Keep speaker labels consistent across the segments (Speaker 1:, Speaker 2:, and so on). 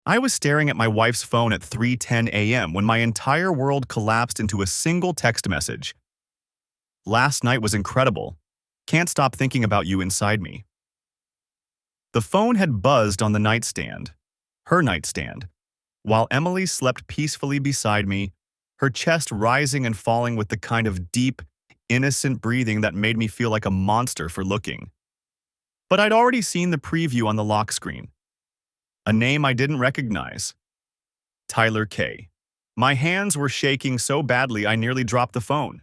Speaker 1: I was staring at my wife's phone at 3:10 a.m. when my entire world collapsed into a single text message. Last night was incredible. Can't stop thinking about you inside me. The phone had buzzed on the nightstand, her nightstand, while Emily slept peacefully beside me, her chest rising and falling with the kind of deep, innocent breathing that made me feel like a monster for looking. But I'd already seen the preview on the lock screen. A name I didn't recognize. Tyler K. My hands were shaking so badly I nearly dropped the phone.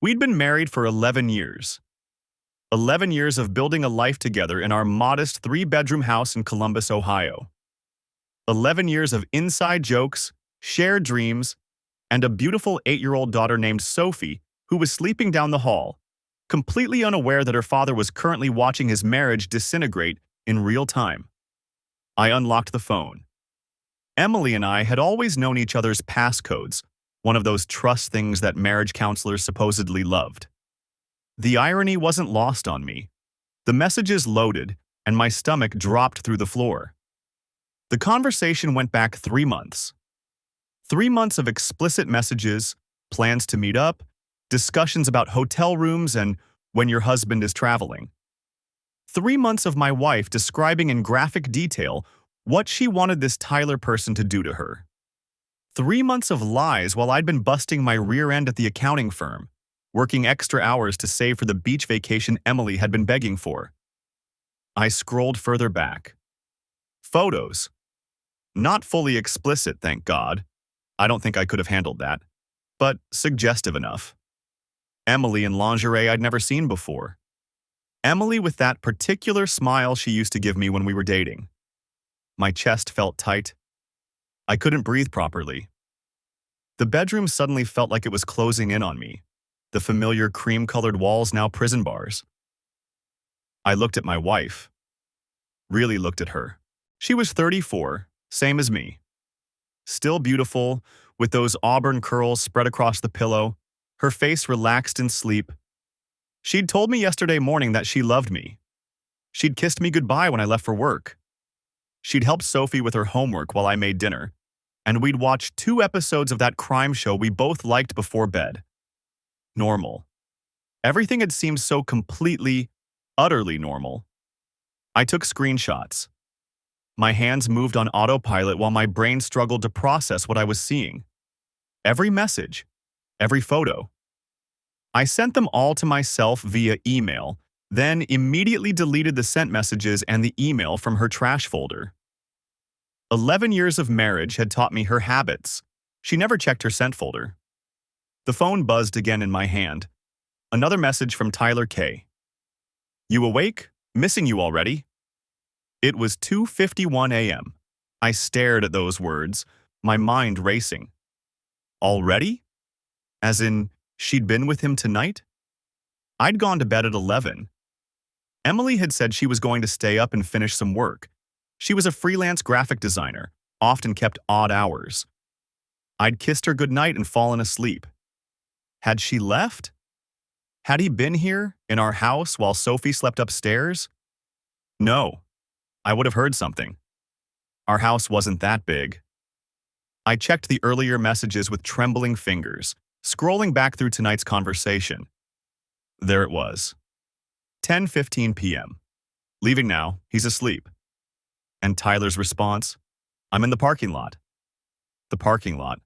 Speaker 1: We'd been married for 11 years. 11 years of building a life together in our modest 3-bedroom house in Columbus, Ohio. 11 years of inside jokes, shared dreams, and a beautiful 8-year-old daughter named Sophie who was sleeping down the hall, completely unaware that her father was currently watching his marriage disintegrate in real time. I unlocked the phone. Emily and I had always known each other's passcodes, one of those trust things that marriage counselors supposedly loved. The irony wasn't lost on me. The messages loaded, and my stomach dropped through the floor. The conversation went back 3 months. 3 months of explicit messages, plans to meet up, discussions about hotel rooms and when your husband is traveling. 3 months of my wife describing in graphic detail what she wanted this Tyler person to do to her. 3 months of lies while I'd been busting my rear end at the accounting firm, working extra hours to save for the beach vacation Emily had been begging for. I scrolled further back. Photos. Not fully explicit, thank God. I don't think I could have handled that. But suggestive enough. Emily in lingerie I'd never seen before. Emily with that particular smile she used to give me when we were dating. My chest felt tight. I couldn't breathe properly. The bedroom suddenly felt like it was closing in on me, the familiar cream-colored walls now prison bars. I looked at my wife. Really looked at her. She was 34, same as me. Still beautiful, with those auburn curls spread across the pillow, her face relaxed in sleep. She'd told me yesterday morning that she loved me. She'd kissed me goodbye when I left for work. She'd helped Sophie with her homework while I made dinner, and we'd watched 2 episodes of that crime show we both liked before bed. Normal. Everything had seemed so completely, utterly normal. I took screenshots. My hands moved on autopilot while my brain struggled to process what I was seeing. Every message, every photo. I sent them all to myself via email, then immediately deleted the sent messages and the email from her trash folder. 11 years of marriage had taught me her habits. She never checked her sent folder. The phone buzzed again in my hand. Another message from Tyler K. You awake? Missing you already. It was 2:51 a.m. I stared at those words, my mind racing. Already? As in, she'd been with him tonight? I'd gone to bed at 11. Emily had said she was going to stay up and finish some work. She was a freelance graphic designer, often kept odd hours. I'd kissed her goodnight and fallen asleep. Had she left? Had he been here, in our house, while Sophie slept upstairs? No. I would have heard something. Our house wasn't that big. I checked the earlier messages with trembling fingers, scrolling back through tonight's conversation. There it was. 10:15 p.m. Leaving now, he's asleep. And Tyler's response? I'm in the parking lot. The parking lot.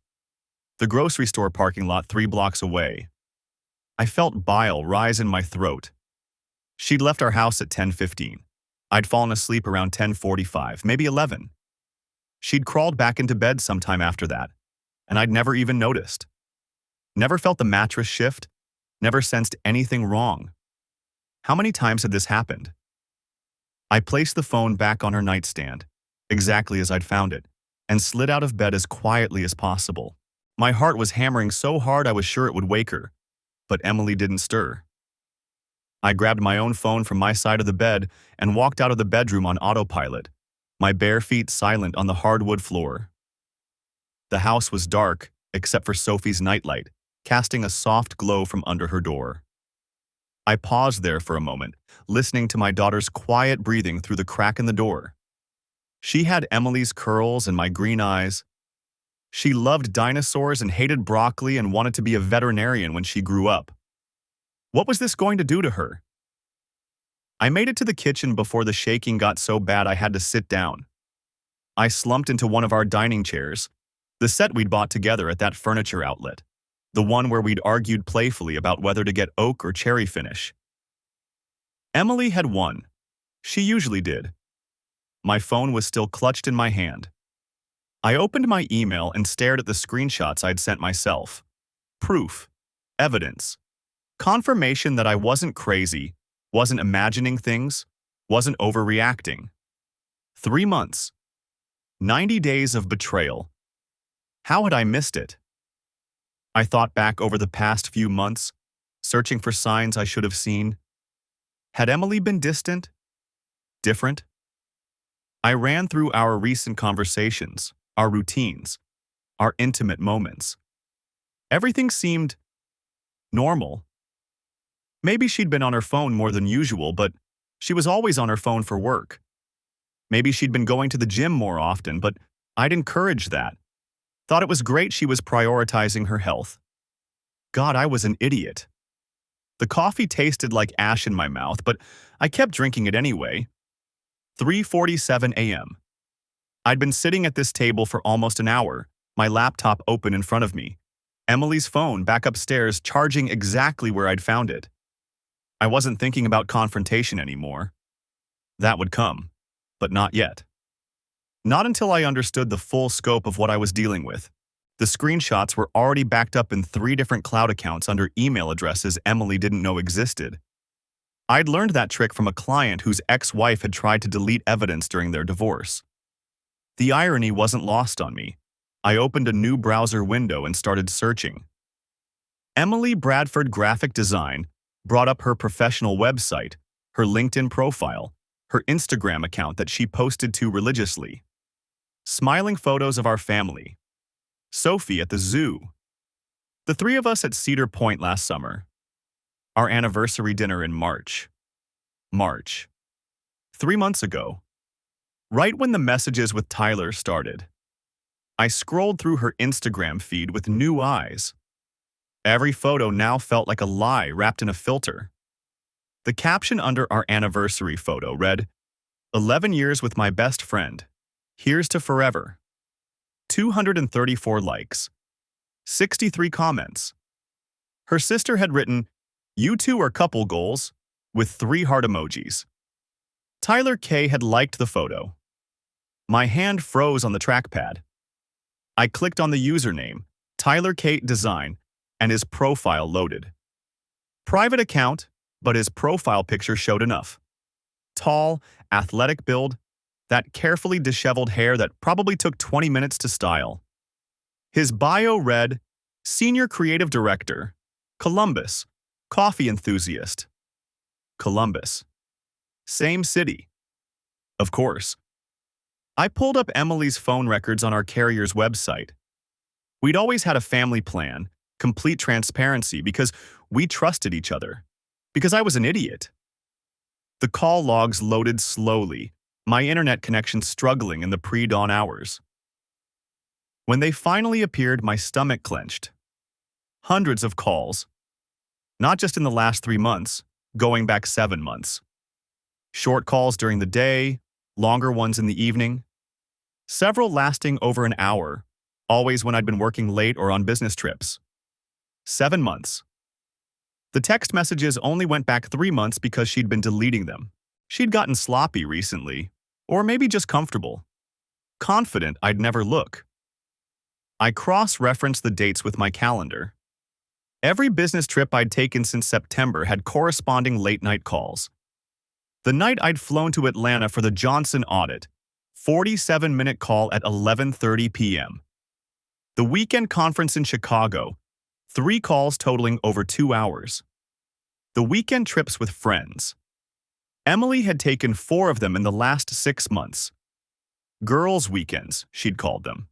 Speaker 1: The grocery store parking lot 3 blocks away. I felt bile rise in my throat. She'd left our house at 10:15. I'd fallen asleep around 10:45, maybe 11. She'd crawled back into bed sometime after that, and I'd never even noticed. Never felt the mattress shift, never sensed anything wrong. How many times had this happened? I placed the phone back on her nightstand, exactly as I'd found it, and slid out of bed as quietly as possible. My heart was hammering so hard I was sure it would wake her, but Emily didn't stir. I grabbed my own phone from my side of the bed and walked out of the bedroom on autopilot, my bare feet silent on the hardwood floor. The house was dark, except for Sophie's nightlight, casting a soft glow from under her door. I paused there for a moment, listening to my daughter's quiet breathing through the crack in the door. She had Emily's curls and my green eyes. She loved dinosaurs and hated broccoli and wanted to be a veterinarian when she grew up. What was this going to do to her? I made it to the kitchen before the shaking got so bad I had to sit down. I slumped into one of our dining chairs, the set we'd bought together at that furniture outlet, the one where we'd argued playfully about whether to get oak or cherry finish. Emily had won. She usually did. My phone was still clutched in my hand. I opened my email and stared at the screenshots I'd sent myself. Proof. Evidence. Confirmation that I wasn't crazy, wasn't imagining things, wasn't overreacting. 3 months. 90 days of betrayal. How had I missed it? I thought back over the past few months, searching for signs I should have seen. Had Emily been distant? Different? I ran through our recent conversations, our routines, our intimate moments. Everything seemed normal. Maybe she'd been on her phone more than usual, but she was always on her phone for work. Maybe she'd been going to the gym more often, but I'd encouraged that. Thought it was great she was prioritizing her health. God, I was an idiot. The coffee tasted like ash in my mouth, but I kept drinking it anyway. 3:47 a.m. I'd been sitting at this table for almost an hour, my laptop open in front of me, Emily's phone back upstairs charging exactly where I'd found it. I wasn't thinking about confrontation anymore. That would come, but not yet. Not until I understood the full scope of what I was dealing with. The screenshots were already backed up in 3 different cloud accounts under email addresses Emily didn't know existed. I'd learned that trick from a client whose ex-wife had tried to delete evidence during their divorce. The irony wasn't lost on me. I opened a new browser window and started searching. Emily Bradford Graphic Design brought up her professional website, her LinkedIn profile, her Instagram account that she posted to religiously. Smiling photos of our family. Sophie at the zoo. The 3 of us at Cedar Point last summer. Our anniversary dinner in March. 3 months ago. Right when the messages with Tyler started. I scrolled through her Instagram feed with new eyes. Every photo now felt like a lie wrapped in a filter. The caption under our anniversary photo read, 11 years with my best friend. Here's to forever. 234 likes. 63 comments. Her sister had written, "You two are couple goals," with 3 heart emojis. Tyler K. had liked the photo. My hand froze on the trackpad. I clicked on the username, Tyler K. Design, and his profile loaded. Private account, but his profile picture showed enough. Tall, athletic build, that carefully disheveled hair that probably took 20 minutes to style. His bio read, Senior Creative Director, Columbus, Coffee Enthusiast. Columbus. Same city. Of course. I pulled up Emily's phone records on our carrier's website. We'd always had a family plan, complete transparency, because we trusted each other. Because I was an idiot. The call logs loaded slowly, my internet connection struggling in the pre-dawn hours. When they finally appeared, my stomach clenched. Hundreds of calls. Not just in the last 3 months, going back 7 months. Short calls during the day, longer ones in the evening. Several lasting over an hour, always when I'd been working late or on business trips. 7 months. The text messages only went back 3 months because she'd been deleting them. She'd gotten sloppy recently, or maybe just comfortable. Confident I'd never look. I cross-referenced the dates with my calendar. Every business trip I'd taken since September had corresponding late-night calls. The night I'd flown to Atlanta for the Johnson audit, 47-minute call at 11:30 p.m. The weekend conference in Chicago, 3 calls totaling over 2 hours. The weekend trips with friends. Emily had taken 4 of them in the last 6 months. Girls' weekends, she'd called them.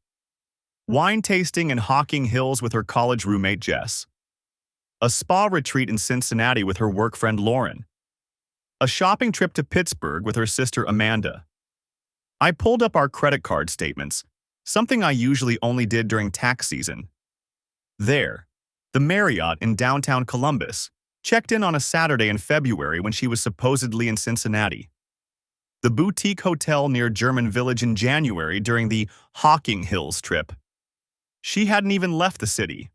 Speaker 1: Wine tasting in Hocking Hills with her college roommate Jess. A spa retreat in Cincinnati with her work friend Lauren. A shopping trip to Pittsburgh with her sister Amanda. I pulled up our credit card statements, something I usually only did during tax season. There, the Marriott in downtown Columbus, checked in on a Saturday in February when she was supposedly in Cincinnati. The boutique hotel near German Village in January during the Hocking Hills trip. She hadn't even left the city.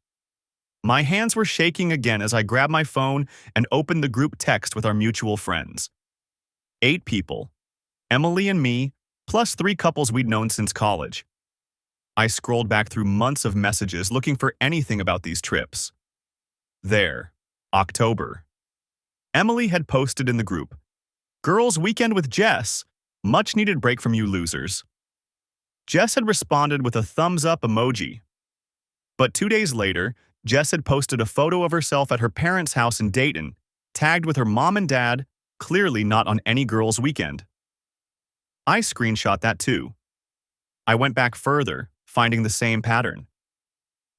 Speaker 1: My hands were shaking again as I grabbed my phone and opened the group text with our mutual friends. 8 people, Emily and me, plus 3 couples we'd known since college. I scrolled back through months of messages looking for anything about these trips. There, October. Emily had posted in the group, "Girls' weekend with Jess. Much needed break from you losers." Jess had responded with a thumbs up emoji. But 2 days later, Jess had posted a photo of herself at her parents' house in Dayton, tagged with her mom and dad, clearly not on any girls' weekend. I screenshot that too. I went back further, finding the same pattern.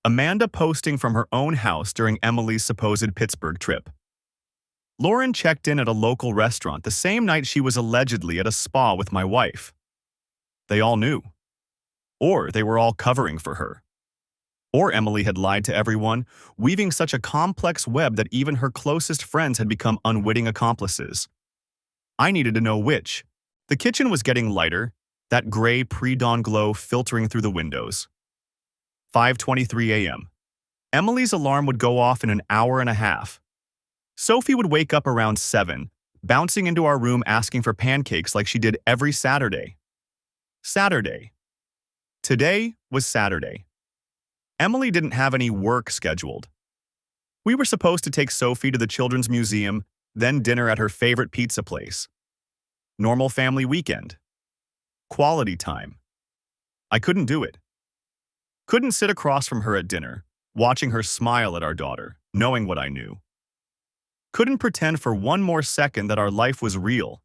Speaker 1: Amanda posting from her own house during Emily's supposed Pittsburgh trip. Lauren checked in at a local restaurant the same night she was allegedly at a spa with my wife. They all knew. Or they were all covering for her. Or Emily had lied to everyone, weaving such a complex web that even her closest friends had become unwitting accomplices. I needed to know which. The kitchen was getting lighter, that gray pre-dawn glow filtering through the windows. 5:23 a.m. Emily's alarm would go off in an hour and a half. Sophie would wake up around 7, bouncing into our room asking for pancakes like she did every Saturday. Saturday. Today was Saturday. Emily didn't have any work scheduled. We were supposed to take Sophie to the Children's Museum, then dinner at her favorite pizza place. Normal family weekend. Quality time. I couldn't do it. Couldn't sit across from her at dinner, watching her smile at our daughter, knowing what I knew. Couldn't pretend for one more second that our life was real.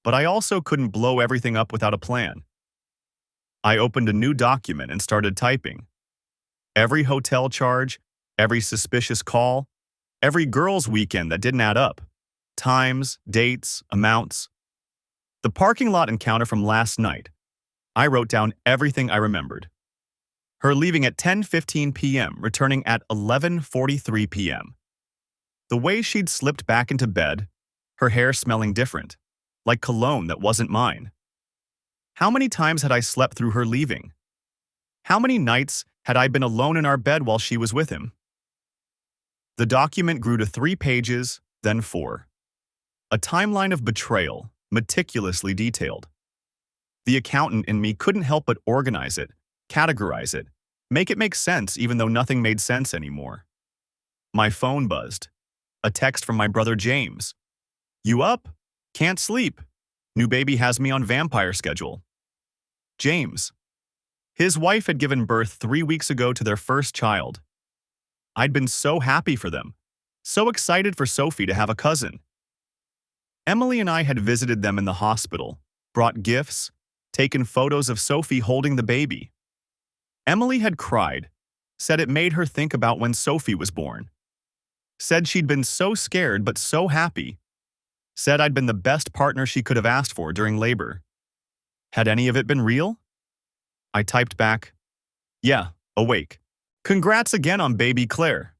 Speaker 1: But I also couldn't blow everything up without a plan. I opened a new document and started typing. Every hotel charge, every suspicious call, every girls' weekend that didn't add up. Times, dates, amounts. The parking lot encounter from last night. I wrote down everything I remembered. Her leaving at 10:15 p.m., returning at 11:43 p.m. The way she'd slipped back into bed, her hair smelling different, like cologne that wasn't mine. How many times had I slept through her leaving? How many nights had I been alone in our bed while she was with him? The document grew to 3 pages, then 4. A timeline of betrayal, meticulously detailed. The accountant in me couldn't help but organize it, categorize it, make it make sense even though nothing made sense anymore. My phone buzzed. A text from my brother James. "You up? Can't sleep. New baby has me on vampire schedule." James. His wife had given birth 3 weeks ago to their first child. I'd been so happy for them, so excited for Sophie to have a cousin. Emily and I had visited them in the hospital, brought gifts, taken photos of Sophie holding the baby. Emily had cried, said it made her think about when Sophie was born. Said she'd been so scared but so happy. Said I'd been the best partner she could have asked for during labor. Had any of it been real? I typed back, "Yeah, awake. Congrats again on baby Claire."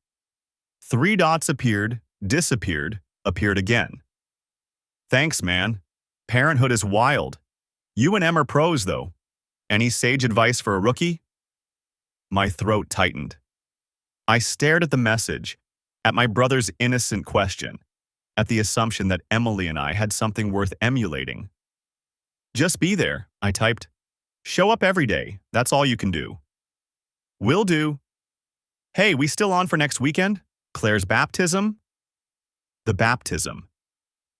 Speaker 1: 3 dots appeared, disappeared, appeared again. "Thanks, man. Parenthood is wild. You and Em are pros, though. Any sage advice for a rookie?" My throat tightened. I stared at the message, at my brother's innocent question, at the assumption that Emily and I had something worth emulating. "Just be there," I typed. "Show up every day, that's all you can do." "Will do." "Hey, we still on for next weekend? Claire's baptism?" The baptism.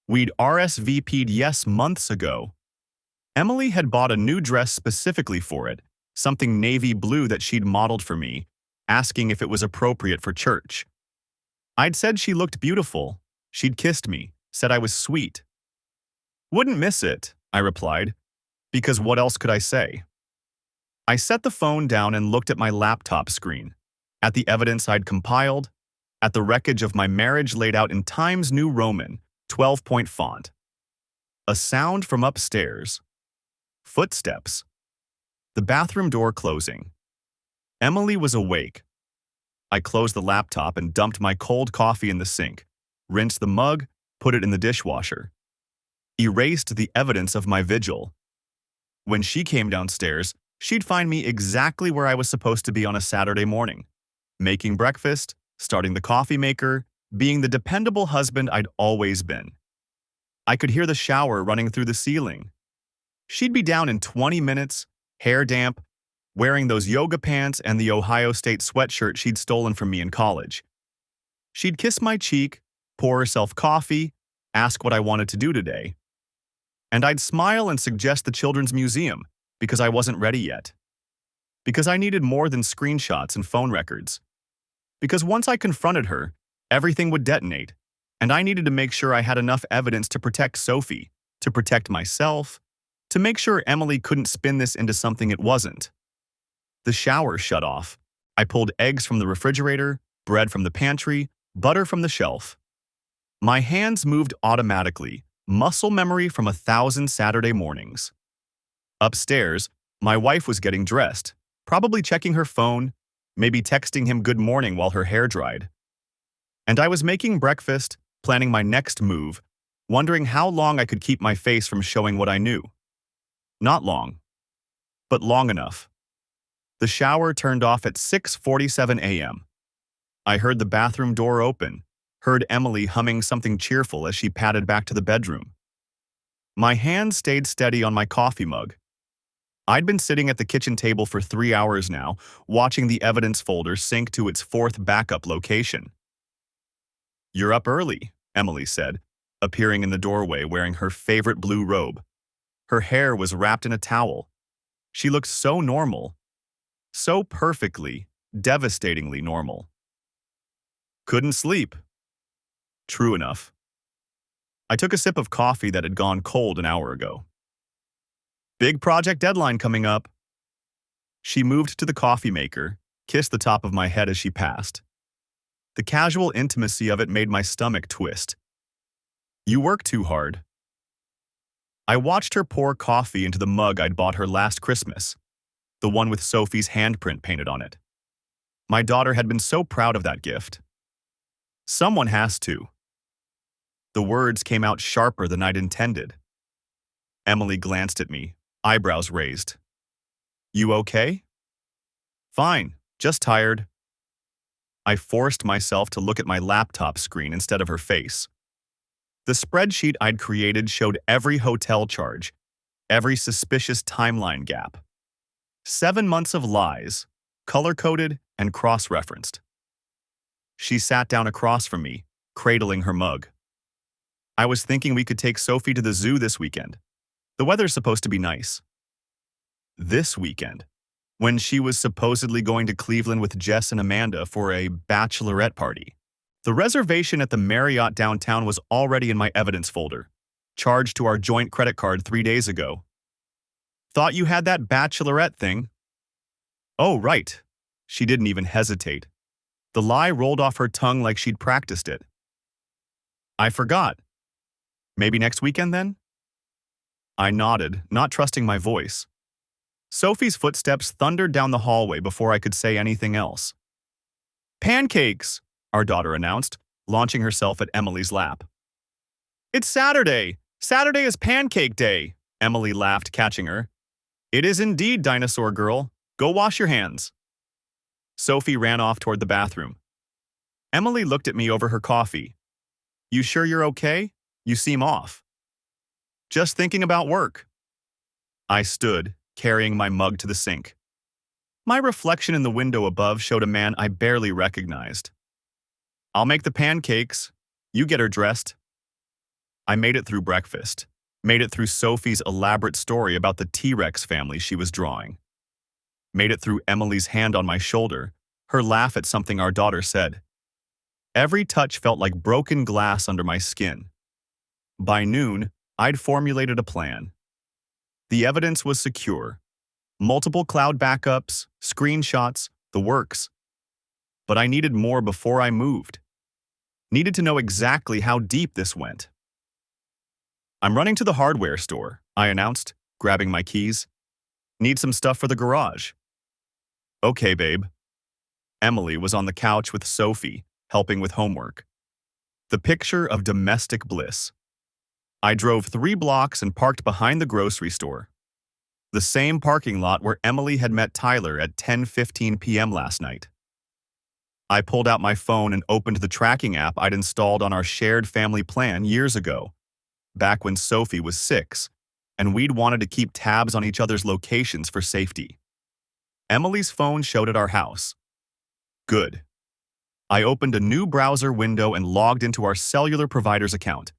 Speaker 1: We'd RSVP'd yes months ago. Emily had bought a new dress specifically for it, something navy blue that she'd modeled for me, asking if it was appropriate for church. I'd said she looked beautiful. She'd kissed me, said I was sweet. "Wouldn't miss it," I replied, because what else could I say? I set the phone down and looked at my laptop screen, at the evidence I'd compiled, at the wreckage of my marriage laid out in Times New Roman, 12-point font. A sound from upstairs. Footsteps. The bathroom door closing. Emily was awake. I closed the laptop and dumped my cold coffee in the sink, rinsed the mug, put it in the dishwasher. Erased the evidence of my vigil. When she came downstairs, she'd find me exactly where I was supposed to be on a Saturday morning. Making breakfast, starting the coffee maker, being the dependable husband I'd always been. I could hear the shower running through the ceiling. She'd be down in 20 minutes, hair damp, wearing those yoga pants and the Ohio State sweatshirt she'd stolen from me in college. She'd kiss my cheek, pour herself coffee, ask what I wanted to do today. And I'd smile and suggest the Children's Museum because I wasn't ready yet. Because I needed more than screenshots and phone records. Because once I confronted her, everything would detonate, and I needed to make sure I had enough evidence to protect Sophie, to protect myself, to make sure Emily couldn't spin this into something it wasn't. The shower shut off. I pulled eggs from the refrigerator, bread from the pantry, butter from the shelf. My hands moved automatically, muscle memory from 1,000 Saturday mornings. Upstairs, my wife was getting dressed, probably checking her phone, maybe texting him good morning while her hair dried. And I was making breakfast, planning my next move, wondering how long I could keep my face from showing what I knew. Not long, but long enough. The shower turned off at 6:47 a.m. I heard the bathroom door open, heard Emily humming something cheerful as she padded back to the bedroom. My hand stayed steady on my coffee mug. I'd been sitting at the kitchen table for 3 hours now, watching the evidence folder sink to its fourth backup location. "You're up early," Emily said, appearing in the doorway wearing her favorite blue robe. Her hair was wrapped in a towel. She looked so normal. So perfectly, devastatingly normal. "Couldn't sleep." True enough. I took a sip of coffee that had gone cold an hour ago. "Big project deadline coming up." She moved to the coffee maker, kissed the top of my head as she passed. The casual intimacy of it made my stomach twist. "You work too hard." I watched her pour coffee into the mug I'd bought her last Christmas, the one with Sophie's handprint painted on it. My daughter had been so proud of that gift. Someone has to. The words came out sharper than I'd intended. Emily glanced at me, eyebrows raised. "You okay?" "Fine, just tired." I forced myself to look at my laptop screen instead of her face. The spreadsheet I'd created showed every hotel charge, every suspicious timeline gap. 7 months of lies, color-coded and cross-referenced. She sat down across from me, cradling her mug. "I was thinking we could take Sophie to the zoo this weekend. The weather's supposed to be nice." This weekend, when she was supposedly going to Cleveland with Jess and Amanda for a bachelorette party. The reservation at the Marriott downtown was already in my evidence folder, charged to our joint credit card 3 days ago. "Thought you had that bachelorette thing." "Oh, right." She didn't even hesitate. The lie rolled off her tongue like she'd practiced it. "I forgot. Maybe next weekend then?" I nodded, not trusting my voice. Sophie's footsteps thundered down the hallway before I could say anything else. "Pancakes," our daughter announced, launching herself at Emily's lap. "It's Saturday! Saturday is pancake day!" Emily laughed, catching her. "It is indeed, dinosaur girl. Go wash your hands." Sophie ran off toward the bathroom. Emily looked at me over her coffee. "You sure you're okay? You seem off." "Just thinking about work." I stood, carrying my mug to the sink. My reflection in the window above showed a man I barely recognized. "I'll make the pancakes. You get her dressed." I made it through breakfast, made it through Sophie's elaborate story about the T-Rex family she was drawing. Made it through Emily's hand on my shoulder, her laugh at something our daughter said. Every touch felt like broken glass under my skin. By noon, I'd formulated a plan. The evidence was secure. Multiple cloud backups, screenshots, the works. But I needed more before I moved. Needed to know exactly how deep this went. "I'm running to the hardware store," I announced, grabbing my keys. Need some stuff for the garage. Okay, babe. Emily was on the couch with Sophie, helping with homework. The picture of domestic bliss. I drove 3 blocks and parked behind the grocery store. The same parking lot where Emily had met Tyler at 10:15 p.m. last night. I pulled out my phone and opened the tracking app I'd installed on our shared family plan years ago, back when Sophie was 6, and we'd wanted to keep tabs on each other's locations for safety. Emily's phone showed at our house. Good. I opened a new browser window and logged into our cellular provider's account.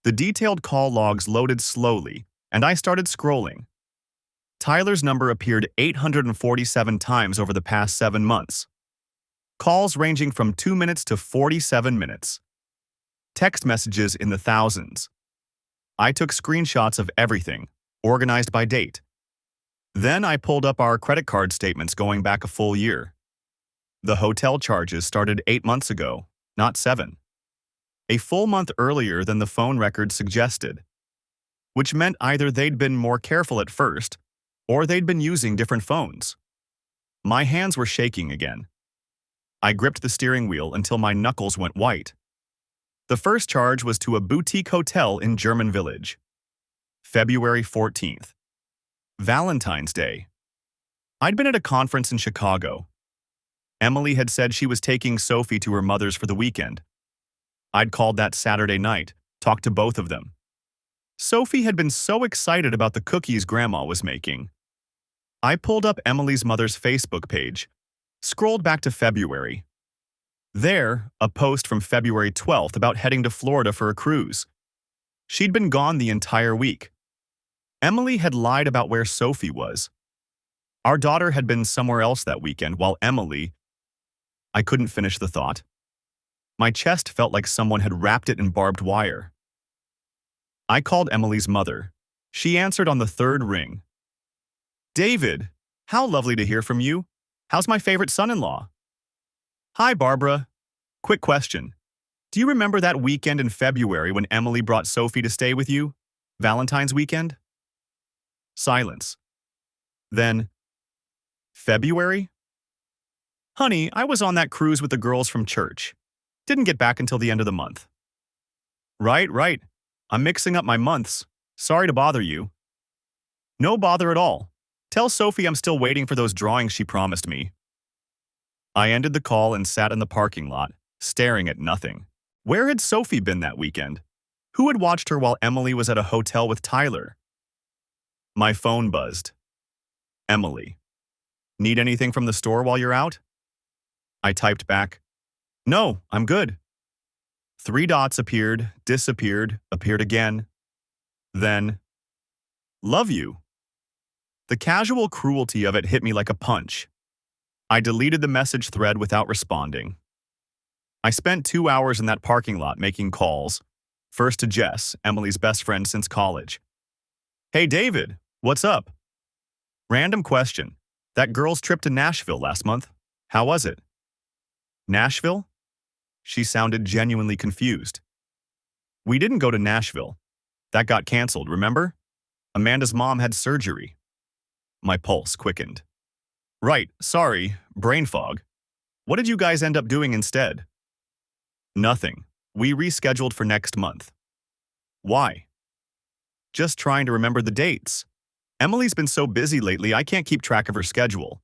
Speaker 1: The detailed call logs loaded slowly, and I started scrolling. Tyler's number appeared 847 times over the past 7 months. Calls ranging from 2 minutes to 47 minutes. Text messages in the thousands. I took screenshots of everything, organized by date. Then I pulled up our credit card statements going back a full year. The hotel charges started 8 months ago, not 7. A full month earlier than the phone record suggested, which meant either they'd been more careful at first, or they'd been using different phones. My hands were shaking again. I gripped the steering wheel until my knuckles went white. The first charge was to a boutique hotel in German Village. February 14th. Valentine's Day. I'd been at a conference in Chicago. Emily had said she was taking Sophie to her mother's for the weekend. I'd called that Saturday night, talked to both of them. Sophie had been so excited about the cookies Grandma was making. I pulled up Emily's mother's Facebook page, scrolled back to February. There, a post from February 12th about heading to Florida for a cruise. She'd been gone the entire week. Emily had lied about where Sophie was. Our daughter had been somewhere else that weekend, while Emily... I couldn't finish the thought. My chest felt like someone had wrapped it in barbed wire. I called Emily's mother. She answered on the 3rd ring. David, how lovely to hear from you. How's my favorite son-in-law? Hi, Barbara. Quick question. Do you remember that weekend in February when Emily brought Sophie to stay with you? Valentine's weekend? Silence. Then, February? Honey, I was on that cruise with the girls from church. Didn't get back until the end of the month. Right. I'm mixing up my months. Sorry to bother you. No bother at all. Tell Sophie I'm still waiting for those drawings she promised me. I ended the call and sat in the parking lot, staring at nothing. Where had Sophie been that weekend? Who had watched her while Emily was at a hotel with Tyler? My phone buzzed. Emily. Need anything from the store while you're out? I typed back, No, I'm good. 3 dots appeared, disappeared, appeared again. Then, love you. The casual cruelty of it hit me like a punch. I deleted the message thread without responding. I spent 2 hours in that parking lot making calls. First to Jess, Emily's best friend since college. Hey David, what's up? Random question. That girl's trip to Nashville last month. How was it? Nashville? She sounded genuinely confused. We didn't go to Nashville. That got canceled, remember? Amanda's mom had surgery. My pulse quickened. Right, sorry, brain fog. What did you guys end up doing instead? Nothing. We rescheduled for next month. Why? Just trying to remember the dates. Emily's been so busy lately I can't keep track of her schedule.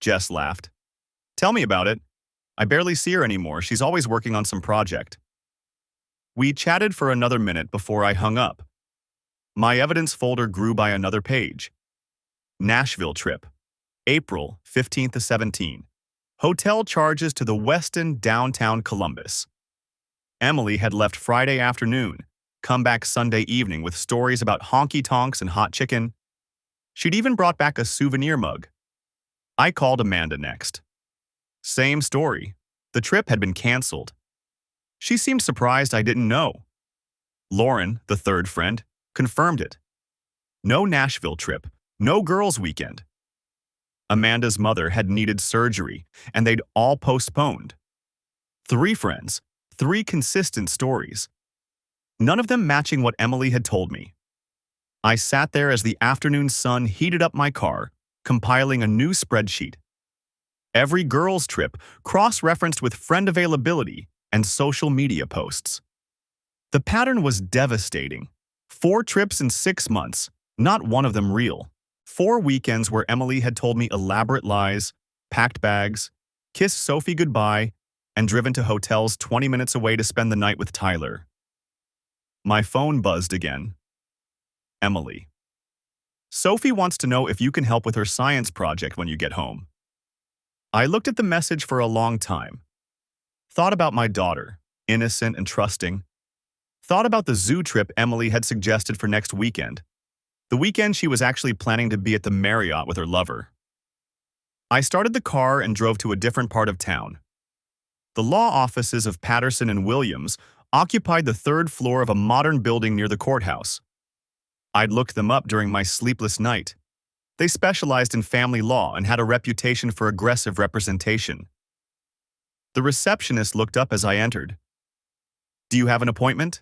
Speaker 1: Jess laughed. Tell me about it. I barely see her anymore. She's always working on some project. We chatted for another minute before I hung up. My evidence folder grew by another page. Nashville trip. April 15th to 17. Hotel charges to the Westin downtown Columbus. Emily had left Friday afternoon, come back Sunday evening with stories about honky-tonks and hot chicken. She'd even brought back a souvenir mug. I called Amanda next. Same story. The trip had been canceled. She seemed surprised I didn't know. Lauren, the 3rd friend, confirmed it. No Nashville trip, no girls' weekend. Amanda's mother had needed surgery, and they'd all postponed. 3 friends, 3 consistent stories. None of them matching what Emily had told me. I sat there as the afternoon sun heated up my car, compiling a new spreadsheet. Every girls' trip cross-referenced with friend availability and social media posts. The pattern was devastating. 4 trips in 6 months, not one of them real. 4 weekends where Emily had told me elaborate lies, packed bags, kissed Sophie goodbye, and driven to hotels 20 minutes away to spend the night with Tyler. My phone buzzed again. Emily. Sophie wants to know if you can help with her science project when you get home. I looked at the message for a long time. Thought about my daughter, innocent and trusting. Thought about the zoo trip Emily had suggested for next weekend. The weekend she was actually planning to be at the Marriott with her lover. I started the car and drove to a different part of town. The law offices of Patterson and Williams occupied the 3rd floor of a modern building near the courthouse. I'd looked them up during my sleepless night. They specialized in family law and had a reputation for aggressive representation. The receptionist looked up as I entered. "Do you have an appointment?"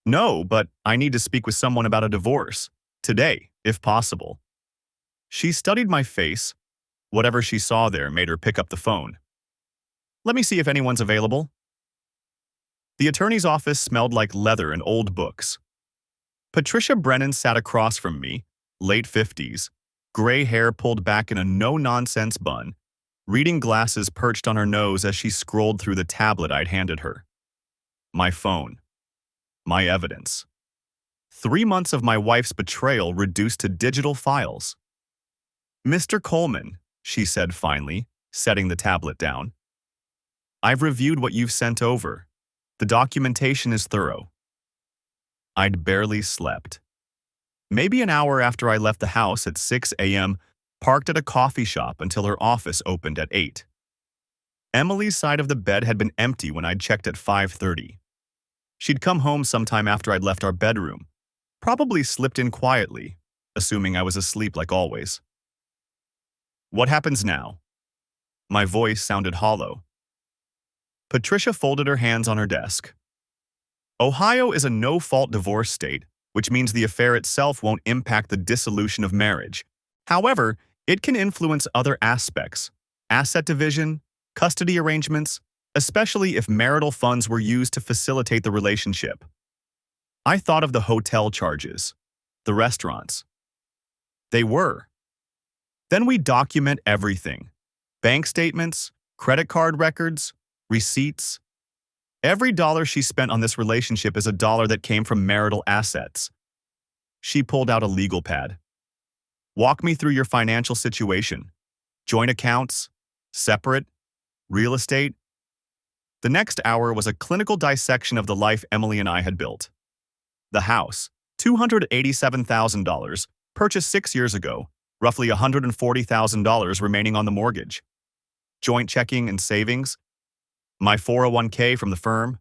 Speaker 1: "No, but I need to speak with someone about a divorce. Today, if possible." She studied my face. Whatever she saw there made her pick up the phone. "Let me see if anyone's available." The attorney's office smelled like leather and old books. Patricia Brennan sat across from me, late 50s, gray hair pulled back in a no-nonsense bun, reading glasses perched on her nose as she scrolled through the tablet I'd handed her. My phone. My evidence. 3 months of my wife's betrayal reduced to digital files. "Mr. Coleman," she said finally, setting the tablet down. "I've reviewed what you've sent over. The documentation is thorough." I'd barely slept. Maybe an hour after I left the house at 6 a.m., parked at a coffee shop until her office opened at 8. Emily's side of the bed had been empty when I'd checked at 5:30. She'd come home sometime after I'd left our bedroom, probably slipped in quietly, assuming I was asleep like always. "What happens now?" My voice sounded hollow. Patricia folded her hands on her desk. "Ohio is a no-fault divorce state, which means the affair itself won't impact the dissolution of marriage. However, it can influence other aspects, asset division, custody arrangements, especially if marital funds were used to facilitate the relationship." I thought of the hotel charges, the restaurants. They were. Then we document everything. Bank statements, credit card records, receipts. Every dollar she spent on this relationship is a dollar that came from marital assets. She pulled out a legal pad. "Walk me through your financial situation. Joint accounts, separate, real estate." The next hour was a clinical dissection of the life Emily and I had built. The house, $287,000, purchased 6 years ago, roughly $140,000 remaining on the mortgage. Joint checking and savings. My 401k from the firm.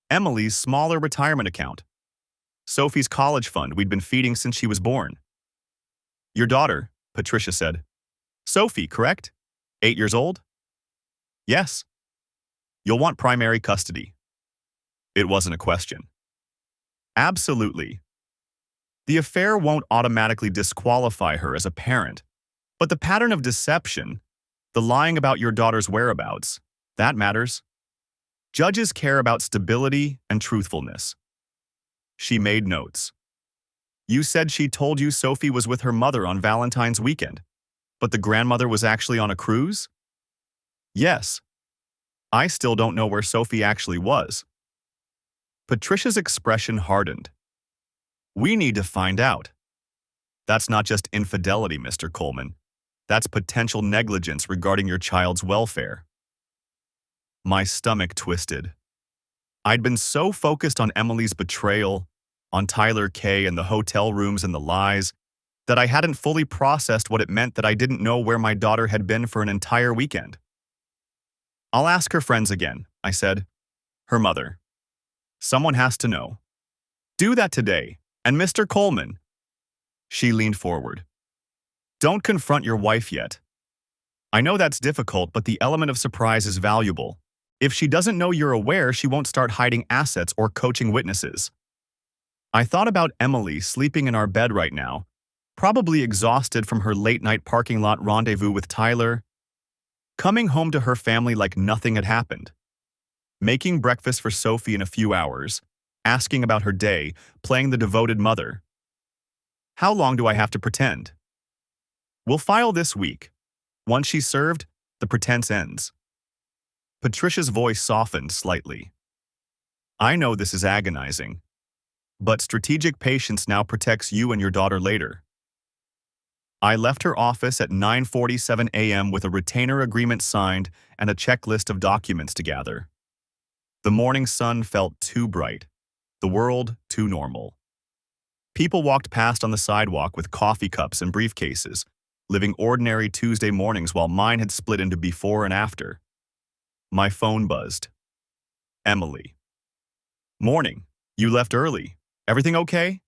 Speaker 1: Emily's smaller retirement account. Sophie's college fund we'd been feeding since she was born. "Your daughter," Patricia said. "Sophie, correct? 8 years old?" "Yes." "You'll want primary custody." It wasn't a question. "Absolutely." The affair won't automatically disqualify her as a parent, but the pattern of deception, the lying about your daughter's whereabouts, that matters. Judges care about stability and truthfulness. She made notes. "You said she told you Sophie was with her mother on Valentine's weekend, but the grandmother was actually on a cruise?" "Yes." "I still don't know where Sophie actually was." Patricia's expression hardened. "We need to find out." "That's not just infidelity, Mr. Coleman. That's potential negligence regarding your child's welfare." My stomach twisted. I'd been so focused on Emily's betrayal, on Tyler K. and the hotel rooms and the lies, that I hadn't fully processed what it meant that I didn't know where my daughter had been for an entire weekend. "I'll ask her friends again," I said. "Her mother. Someone has to know. Do that today. And Mr. Coleman." She leaned forward. "Don't confront your wife yet. I know that's difficult, but the element of surprise is valuable. If she doesn't know you're aware, she won't start hiding assets or coaching witnesses." I thought about Emily sleeping in our bed right now, probably exhausted from her late-night parking lot rendezvous with Tyler, coming home to her family like nothing had happened, making breakfast for Sophie in a few hours, asking about her day, playing the devoted mother. How long do I have to pretend? We'll file this week. Once she's served, the pretense ends. Patricia's voice softened slightly. I know this is agonizing, but strategic patience now protects you and your daughter later. I left her office at 9:47 a.m. with a retainer agreement signed and a checklist of documents to gather. The morning sun felt too bright, the world too normal. People walked past on the sidewalk with coffee cups and briefcases, living ordinary Tuesday mornings while mine had split into before and after. My phone buzzed. Emily. Morning. You left early. Everything okay?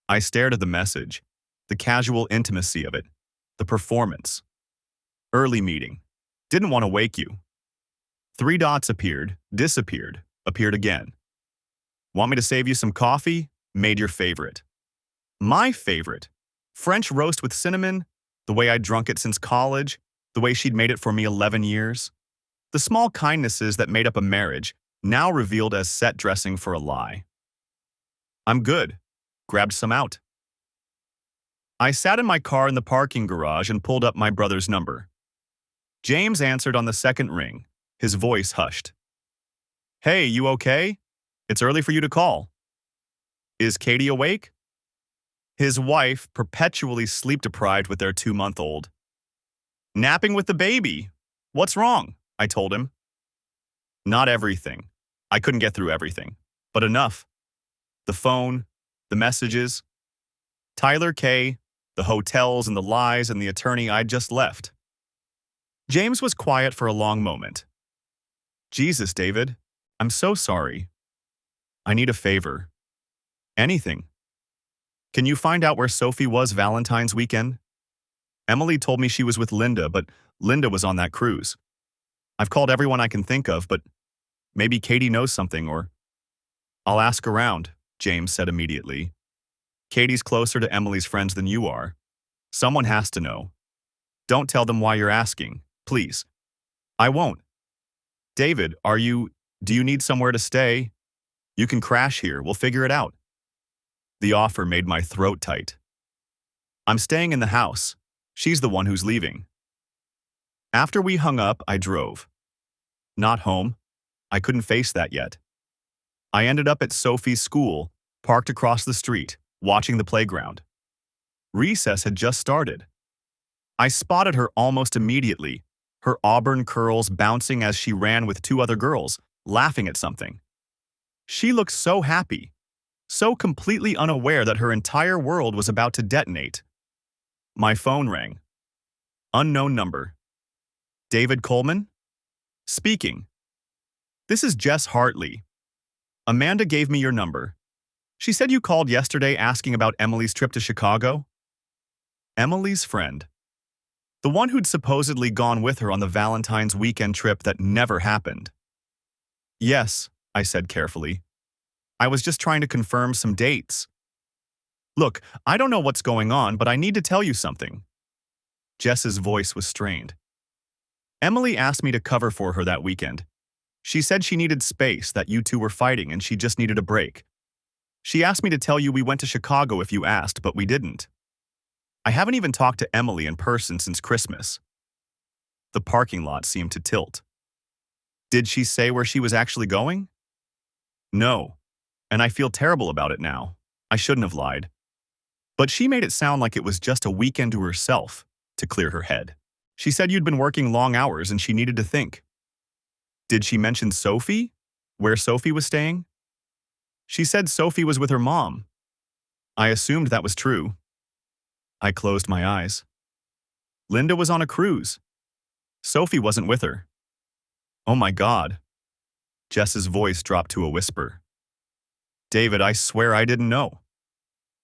Speaker 1: I stared at the message, the casual intimacy of it, the performance. Early meeting. Didn't want to wake you. 3 dots appeared, disappeared, appeared again. Want me to save you some coffee? Made your favorite. My favorite. French roast with cinnamon, the way I'd drunk it since college, the way she'd made it for me 11 years. The small kindnesses that made up a marriage, now revealed as set dressing for a lie. I'm good. Grabbed some out. I sat in my car in the parking garage and pulled up my brother's number. James answered on the second ring, his voice hushed. Hey, you okay? It's early for you to call. Is Katie awake? His wife, perpetually sleep-deprived with their 2-month-old. Napping with the baby. What's wrong? I told him. Not everything. I couldn't get through everything, but enough. The phone, the messages, Tyler K., the hotels and the lies and the attorney I'd just left. James was quiet for a long moment. Jesus, David, I'm so sorry. I need a favor. Anything. Can you find out where Sophie was Valentine's weekend? Emily told me she was with Linda, but Linda was on that cruise. I've called everyone I can think of, but maybe Katie knows something or... I'll ask around, James said immediately. Katie's closer to Emily's friends than you are. Someone has to know. Don't tell them why you're asking, please. I won't. David, do you need somewhere to stay? You can crash here, we'll figure it out. The offer made my throat tight. I'm staying in the house. She's the one who's leaving. After we hung up, I drove. Not home. I couldn't face that yet. I ended up at Sophie's school, parked across the street, watching the playground. Recess had just started. I spotted her almost immediately, her auburn curls bouncing as she ran with 2 other girls, laughing at something. She looked so happy, so completely unaware that her entire world was about to detonate. My phone rang. Unknown number. David Coleman? Speaking. This is Jess Hartley. Amanda gave me your number. She said you called yesterday asking about Emily's trip to Chicago. Emily's friend. The one who'd supposedly gone with her on the Valentine's weekend trip that never happened. Yes, I said carefully. I was just trying to confirm some dates. Look, I don't know what's going on, but I need to tell you something. Jess's voice was strained. Emily asked me to cover for her that weekend. She said she needed space, that you two were fighting, and she just needed a break. She asked me to tell you we went to Chicago if you asked, but we didn't. I haven't even talked to Emily in person since Christmas. The parking lot seemed to tilt. Did she say where she was actually going? No, and I feel terrible about it now. I shouldn't have lied. But she made it sound like it was just a weekend to herself, to clear her head. She said you'd been working long hours and she needed to think. Did she mention Sophie? Where Sophie was staying? She said Sophie was with her mom. I assumed that was true. I closed my eyes. Linda was on a cruise. Sophie wasn't with her. Oh my God. Jess's voice dropped to a whisper. David, I swear I didn't know.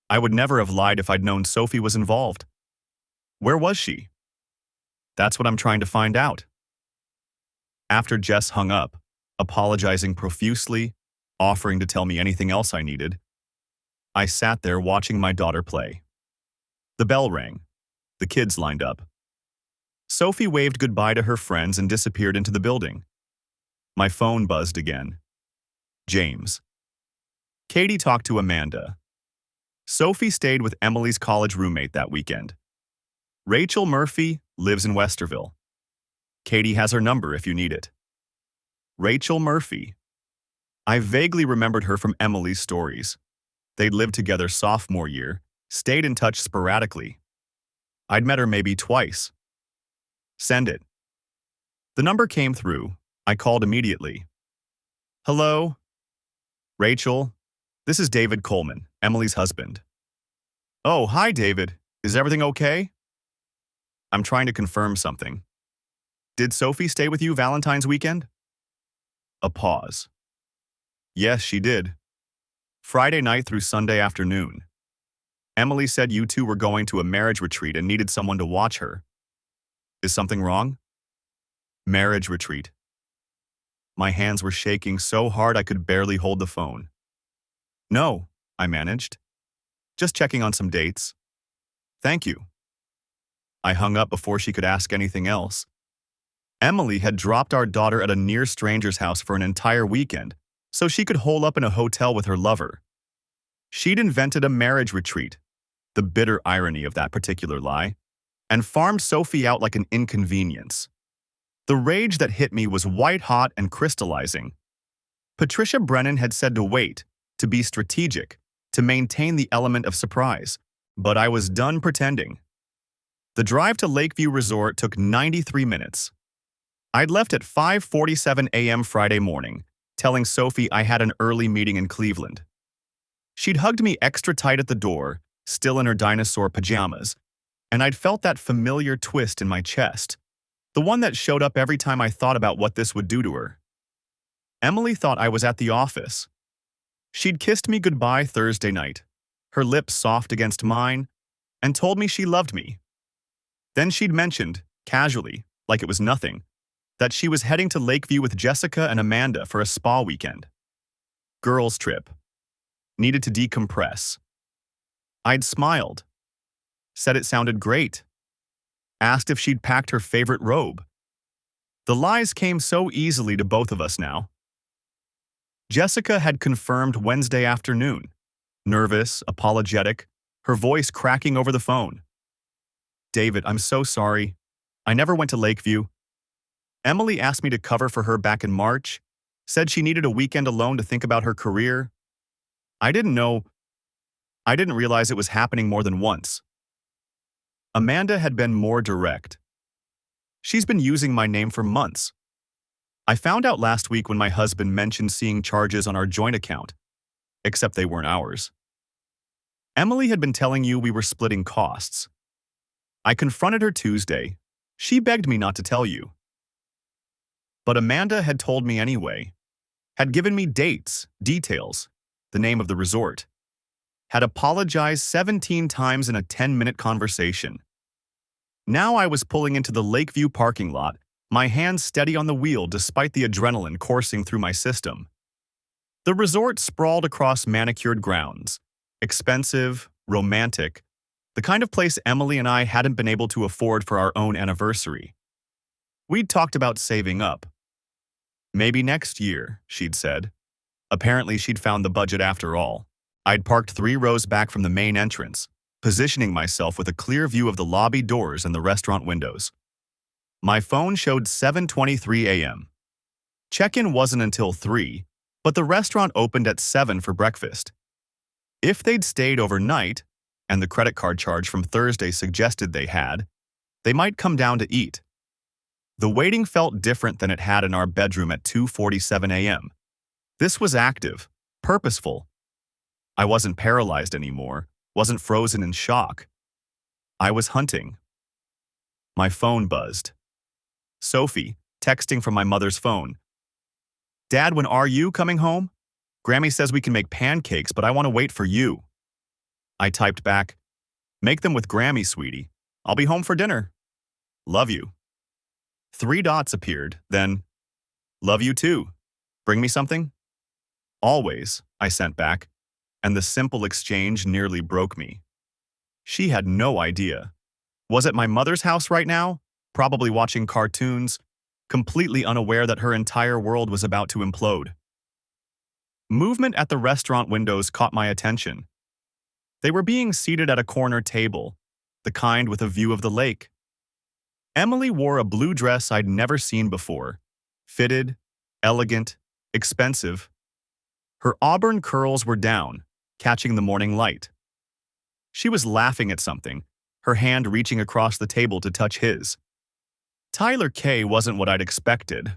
Speaker 1: I would never have lied if I'd known Sophie was involved. Where was she? That's what I'm trying to find out. After Jess hung up, apologizing profusely, offering to tell me anything else I needed, I sat there watching my daughter play. The bell rang. The kids lined up. Sophie waved goodbye to her friends and disappeared into the building. My phone buzzed again. James. Katie talked to Amanda. Sophie stayed with Emily's college roommate that weekend. Rachel Murphy lives in Westerville. Katie has her number if you need it. Rachel Murphy. I vaguely remembered her from Emily's stories. They'd lived together sophomore year, stayed in touch sporadically. I'd met her maybe twice. Send it. The number came through. I called immediately. Hello? Rachel, this is David Coleman, Emily's husband. Oh, hi, David. Is everything okay? I'm trying to confirm something. Did Sophie stay with you Valentine's weekend? A pause. Yes, she did. Friday night through Sunday afternoon. Emily said you two were going to a marriage retreat and needed someone to watch her. Is something wrong? Marriage retreat. My hands were shaking so hard I could barely hold the phone. No, I managed. Just checking on some dates. Thank you. I hung up before she could ask anything else. Emily had dropped our daughter at a near stranger's house for an entire weekend so she could hole up in a hotel with her lover. She'd invented a marriage retreat, the bitter irony of that particular lie, and farmed Sophie out like an inconvenience. The rage that hit me was white-hot and crystallizing. Patricia Brennan had said to wait, to be strategic, to maintain the element of surprise, but I was done pretending. The drive to Lakeview Resort took 93 minutes. I'd left at 5:47 a.m. Friday morning, telling Sophie I had an early meeting in Cleveland. She'd hugged me extra tight at the door, still in her dinosaur pajamas, and I'd felt that familiar twist in my chest, the one that showed up every time I thought about what this would do to her. Emily thought I was at the office. She'd kissed me goodbye Thursday night, her lips soft against mine, and told me she loved me. Then she'd mentioned, casually, like it was nothing, that she was heading to Lakeview with Jessica and Amanda for a spa weekend. Girls' trip. Needed to decompress. I'd smiled. Said it sounded great. Asked if she'd packed her favorite robe. The lies came so easily to both of us now. Jessica had confirmed Wednesday afternoon. Nervous, apologetic, her voice cracking over the phone. David, I'm so sorry. I never went to Lakeview. Emily asked me to cover for her back in March, said she needed a weekend alone to think about her career. I didn't realize it was happening more than once. Amanda had been more direct. She's been using my name for months. I found out last week when my husband mentioned seeing charges on our joint account, except they weren't ours. Emily had been telling you we were splitting costs. I confronted her Tuesday. She begged me not to tell you. But Amanda had told me anyway, had given me dates, details, the name of the resort, had apologized 17 times in a 10-minute conversation. Now I was pulling into the Lakeview parking lot, my hands steady on the wheel despite the adrenaline coursing through my system. The resort sprawled across manicured grounds, expensive, romantic, the kind of place Emily and I hadn't been able to afford for our own anniversary. We'd talked about saving up. Maybe next year, she'd said. Apparently, she'd found the budget after all. I'd parked 3 rows back from the main entrance, positioning myself with a clear view of the lobby doors and the restaurant windows. My phone showed 7:23 a.m. Check-in wasn't until 3, but the restaurant opened at 7 for breakfast. If they'd stayed overnight, and the credit card charge from Thursday suggested they might come down to eat. The waiting felt different than it had in our bedroom at 2:47 a.m. This was active, purposeful. I wasn't paralyzed anymore, wasn't frozen in shock. I was hunting. My phone buzzed. Sophie, texting from my mother's phone. Dad, when are you coming home? Grammy says we can make pancakes, but I want to wait for you. I typed back, make them with Grammy, sweetie. I'll be home for dinner. Love you. 3 dots appeared, then, love you too. Bring me something? Always, I sent back. and the simple exchange nearly broke me. She had no idea. Was at my mother's house right now, probably watching cartoons, completely unaware that her entire world was about to implode. Movement at the restaurant windows caught my attention. They were being seated at a corner table, the kind with a view of the lake. Emily wore a blue dress I'd never seen before. Fitted, elegant, expensive. Her auburn curls were down, catching the morning light. She was laughing at something, her hand reaching across the table to touch his. Tyler K. wasn't what I'd expected.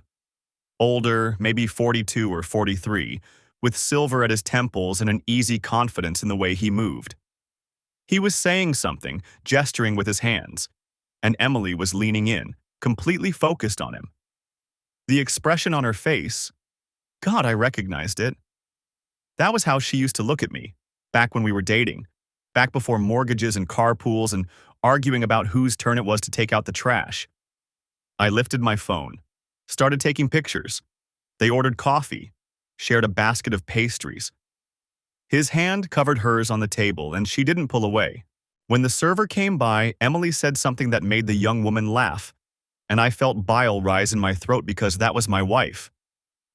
Speaker 1: Older, maybe 42 or 43, with silver at his temples and an easy confidence in the way he moved. He was saying something, gesturing with his hands, and Emily was leaning in, completely focused on him. The expression on her face, God, I recognized it. That was how she used to look at me, back when we were dating, back before mortgages and carpools and arguing about whose turn it was to take out the trash. I lifted my phone, started taking pictures. They ordered coffee, shared a basket of pastries. His hand covered hers on the table, and she didn't pull away. When the server came by, Emily said something that made the young woman laugh, and I felt bile rise in my throat because that was my wife.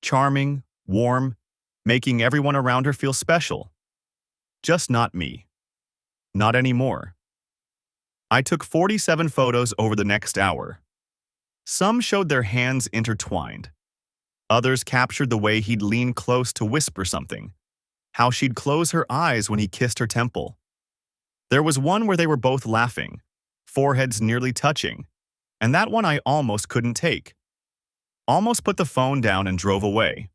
Speaker 1: Charming, warm, making everyone around her feel special. Just not me. Not anymore. I took 47 photos over the next hour. Some showed their hands intertwined. Others captured the way he'd lean close to whisper something, how she'd close her eyes when he kissed her temple. There was one where they were both laughing, foreheads nearly touching, and that one I almost couldn't take. Almost put the phone down and drove away.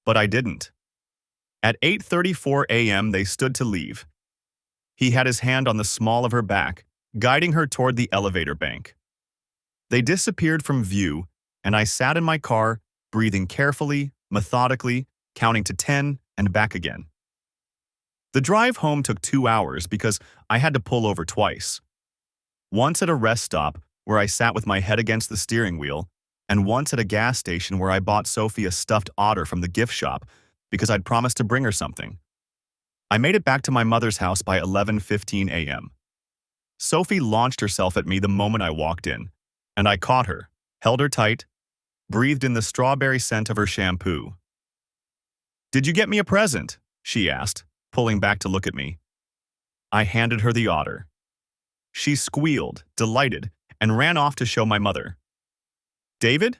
Speaker 1: But I didn't. At 8:34 a.m. they stood to leave. He had his hand on the small of her back, guiding her toward the elevator bank. They disappeared from view, and I sat in my car, breathing carefully, methodically, counting to 10 and back again. The drive home took 2 hours because I had to pull over twice. Once at a rest stop where I sat with my head against the steering wheel, and once at a gas station where I bought Sophie a stuffed otter from the gift shop because I'd promised to bring her something. I made it back to my mother's house by 11:15 a.m. Sophie launched herself at me the moment I walked in, and I caught her, held her tight, breathed in the strawberry scent of her shampoo. "Did you get me a present?" she asked, pulling back to look at me. I handed her the otter. She squealed, delighted, and ran off to show my mother. "David?"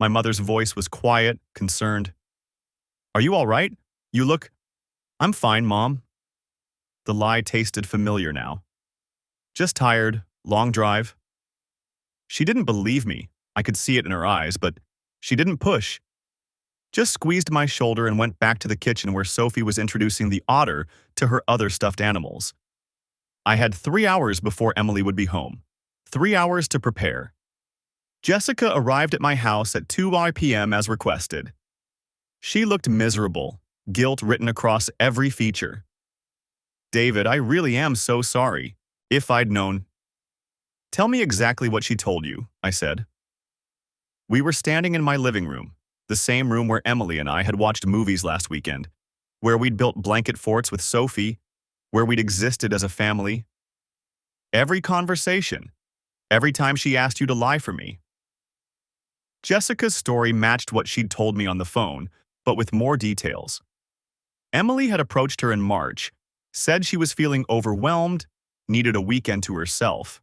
Speaker 1: My mother's voice was quiet, concerned. "Are you all right? You look—" "I'm fine, Mom." The lie tasted familiar now. "Just tired, long drive." She didn't believe me. I could see it in her eyes, but she didn't push. Just squeezed my shoulder and went back to the kitchen where Sophie was introducing the otter to her other stuffed animals. I had 3 hours before Emily would be home. 3 hours to prepare. Jessica arrived at my house at 2 p.m. as requested. She looked miserable, guilt written across every feature. "David, I really am so sorry. If I'd known—" "Tell me exactly what she told you," I said. We were standing in my living room, the same room where Emily and I had watched movies last weekend, where we'd built blanket forts with Sophie, where we'd existed as a family. Every conversation, every time she asked you to lie for me. Jessica's story matched what she'd told me on the phone, but with more details. Emily had approached her in March, said she was feeling overwhelmed, needed a weekend to herself.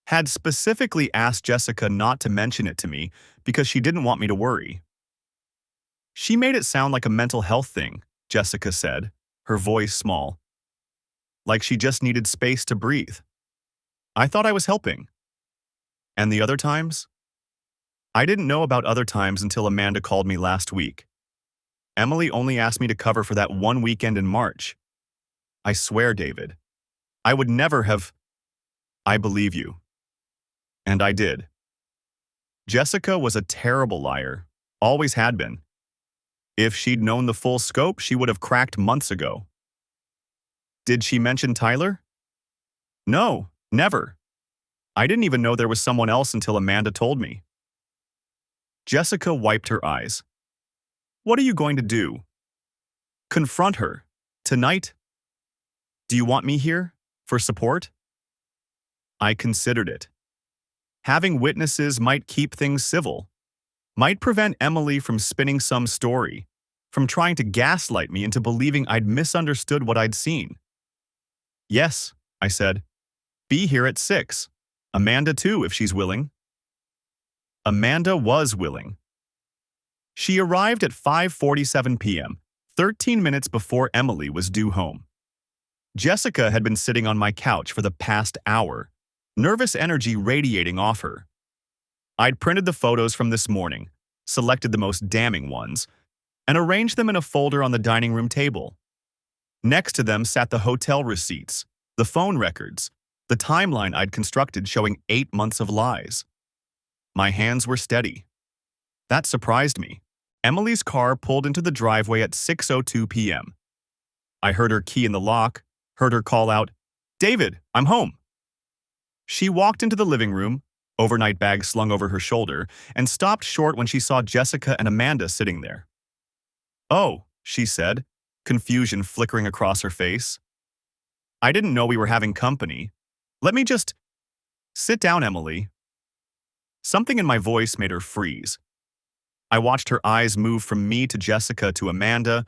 Speaker 1: Had specifically asked Jessica not to mention it to me because she didn't want me to worry. She made it sound like a mental health thing, Jessica said, her voice small. Like she just needed space to breathe. I thought I was helping. And the other times? I didn't know about other times until Amanda called me last week. Emily only asked me to cover for that one weekend in March. I swear, David, I would never have. I believe you. And I did. Jessica was a terrible liar, always had been. If she'd known the full scope, she would have cracked months ago. Did she mention Tyler? No, never. I didn't even know there was someone else until Amanda told me. Jessica wiped her eyes. What are you going to do? Confront her, Tonight? Do you want me here? For support? I considered it. Having witnesses might keep things civil, might prevent Emily from spinning some story, from trying to gaslight me into believing I'd misunderstood what I'd seen. Yes, I said. Be here at 6. Amanda too, if she's willing. Amanda was willing. She arrived at 5:47 p.m., 13 minutes before Emily was due home. Jessica had been sitting on my couch for the past hour, nervous energy radiating off her. I'd printed the photos from this morning, selected the most damning ones, and arranged them in a folder on the dining room table. Next to them sat the hotel receipts, the phone records, the timeline I'd constructed showing 8 months of lies. My hands were steady. That surprised me. Emily's car pulled into the driveway at 6:02 p.m. I heard her key in the lock, heard her call out, "David, I'm home." She walked into the living room, overnight bag slung over her shoulder, and stopped short when she saw Jessica and Amanda sitting there. "Oh," she said, confusion flickering across her face. "I didn't know we were having company. Let me just—" "Sit down, Emily." Something in my voice made her freeze. I watched her eyes move from me to Jessica to Amanda,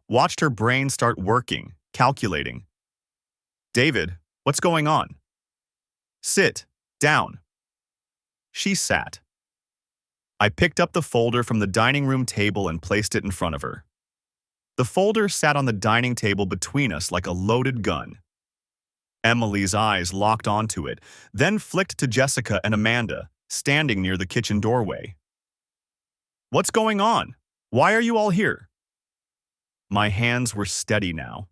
Speaker 1: watched her brain start working, calculating. "David, what's going on?" "Sit down." She sat. I picked up the folder from the dining room table and placed it in front of her. The folder sat on the dining table between us like a loaded gun. Emily's eyes locked onto it, then flicked to Jessica and Amanda, standing near the kitchen doorway. "What's going on? Why are you all here?" My hands were steady now.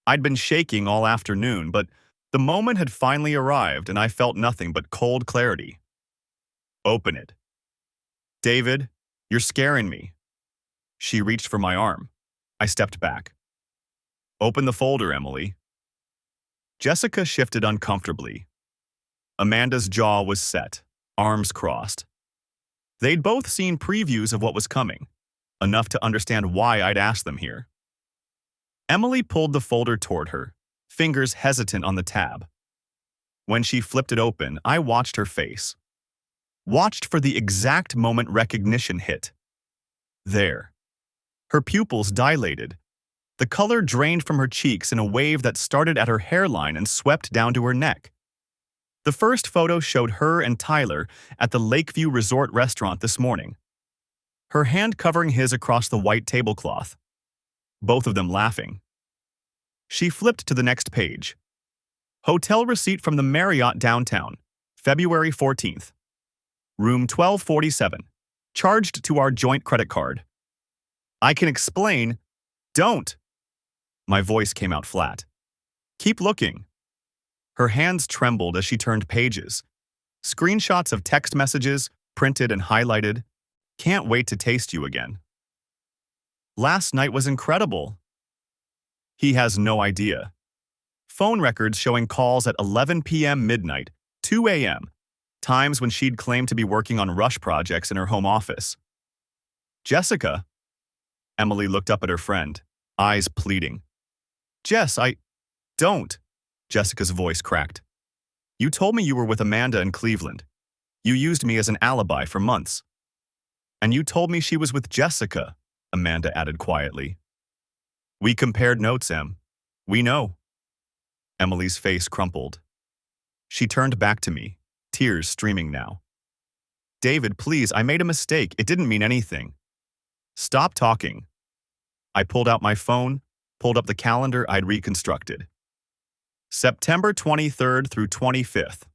Speaker 1: I'd been shaking all afternoon, but the moment had finally arrived and I felt nothing but cold clarity. "Open it." "David, you're scaring me." She reached for my arm. I stepped back. "Open the folder, Emily." Jessica shifted uncomfortably. Amanda's jaw was set, arms crossed. They'd both seen previews of what was coming, enough to understand why I'd asked them here. Emily pulled the folder toward her, fingers hesitant on the tab. When she flipped it open, I watched her face. Watched for the exact moment recognition hit. There. Her pupils dilated. The color drained from her cheeks in a wave that started at her hairline and swept down to her neck. The first photo showed her and Tyler at the Lakeview Resort restaurant this morning. Her hand covering his across the white tablecloth. Both of them laughing. She flipped to the next page. Hotel receipt from the Marriott downtown, February 14th. Room 1247. Charged to our joint credit card. I can explain. Don't. My voice came out flat. Keep looking. Her hands trembled as she turned pages. Screenshots of text messages, printed and highlighted. Can't wait to taste you again. Last night was incredible. He has no idea. Phone records showing calls at 11 p.m. midnight, 2 a.m., times when she'd claimed to be working on rush projects in her home office. Jessica. Emily looked up at her friend, eyes pleading. Jess, don't. Jessica's voice cracked. You told me you were with Amanda in Cleveland. You used me as an alibi for months. And you told me she was with Jessica, Amanda added quietly. We compared notes, Em. We know. Emily's face crumpled. She turned back to me, tears streaming now. David, please, I made a mistake. It didn't mean anything. Stop talking. I pulled out my phone, pulled up the calendar I'd reconstructed. September 23rd through 25th.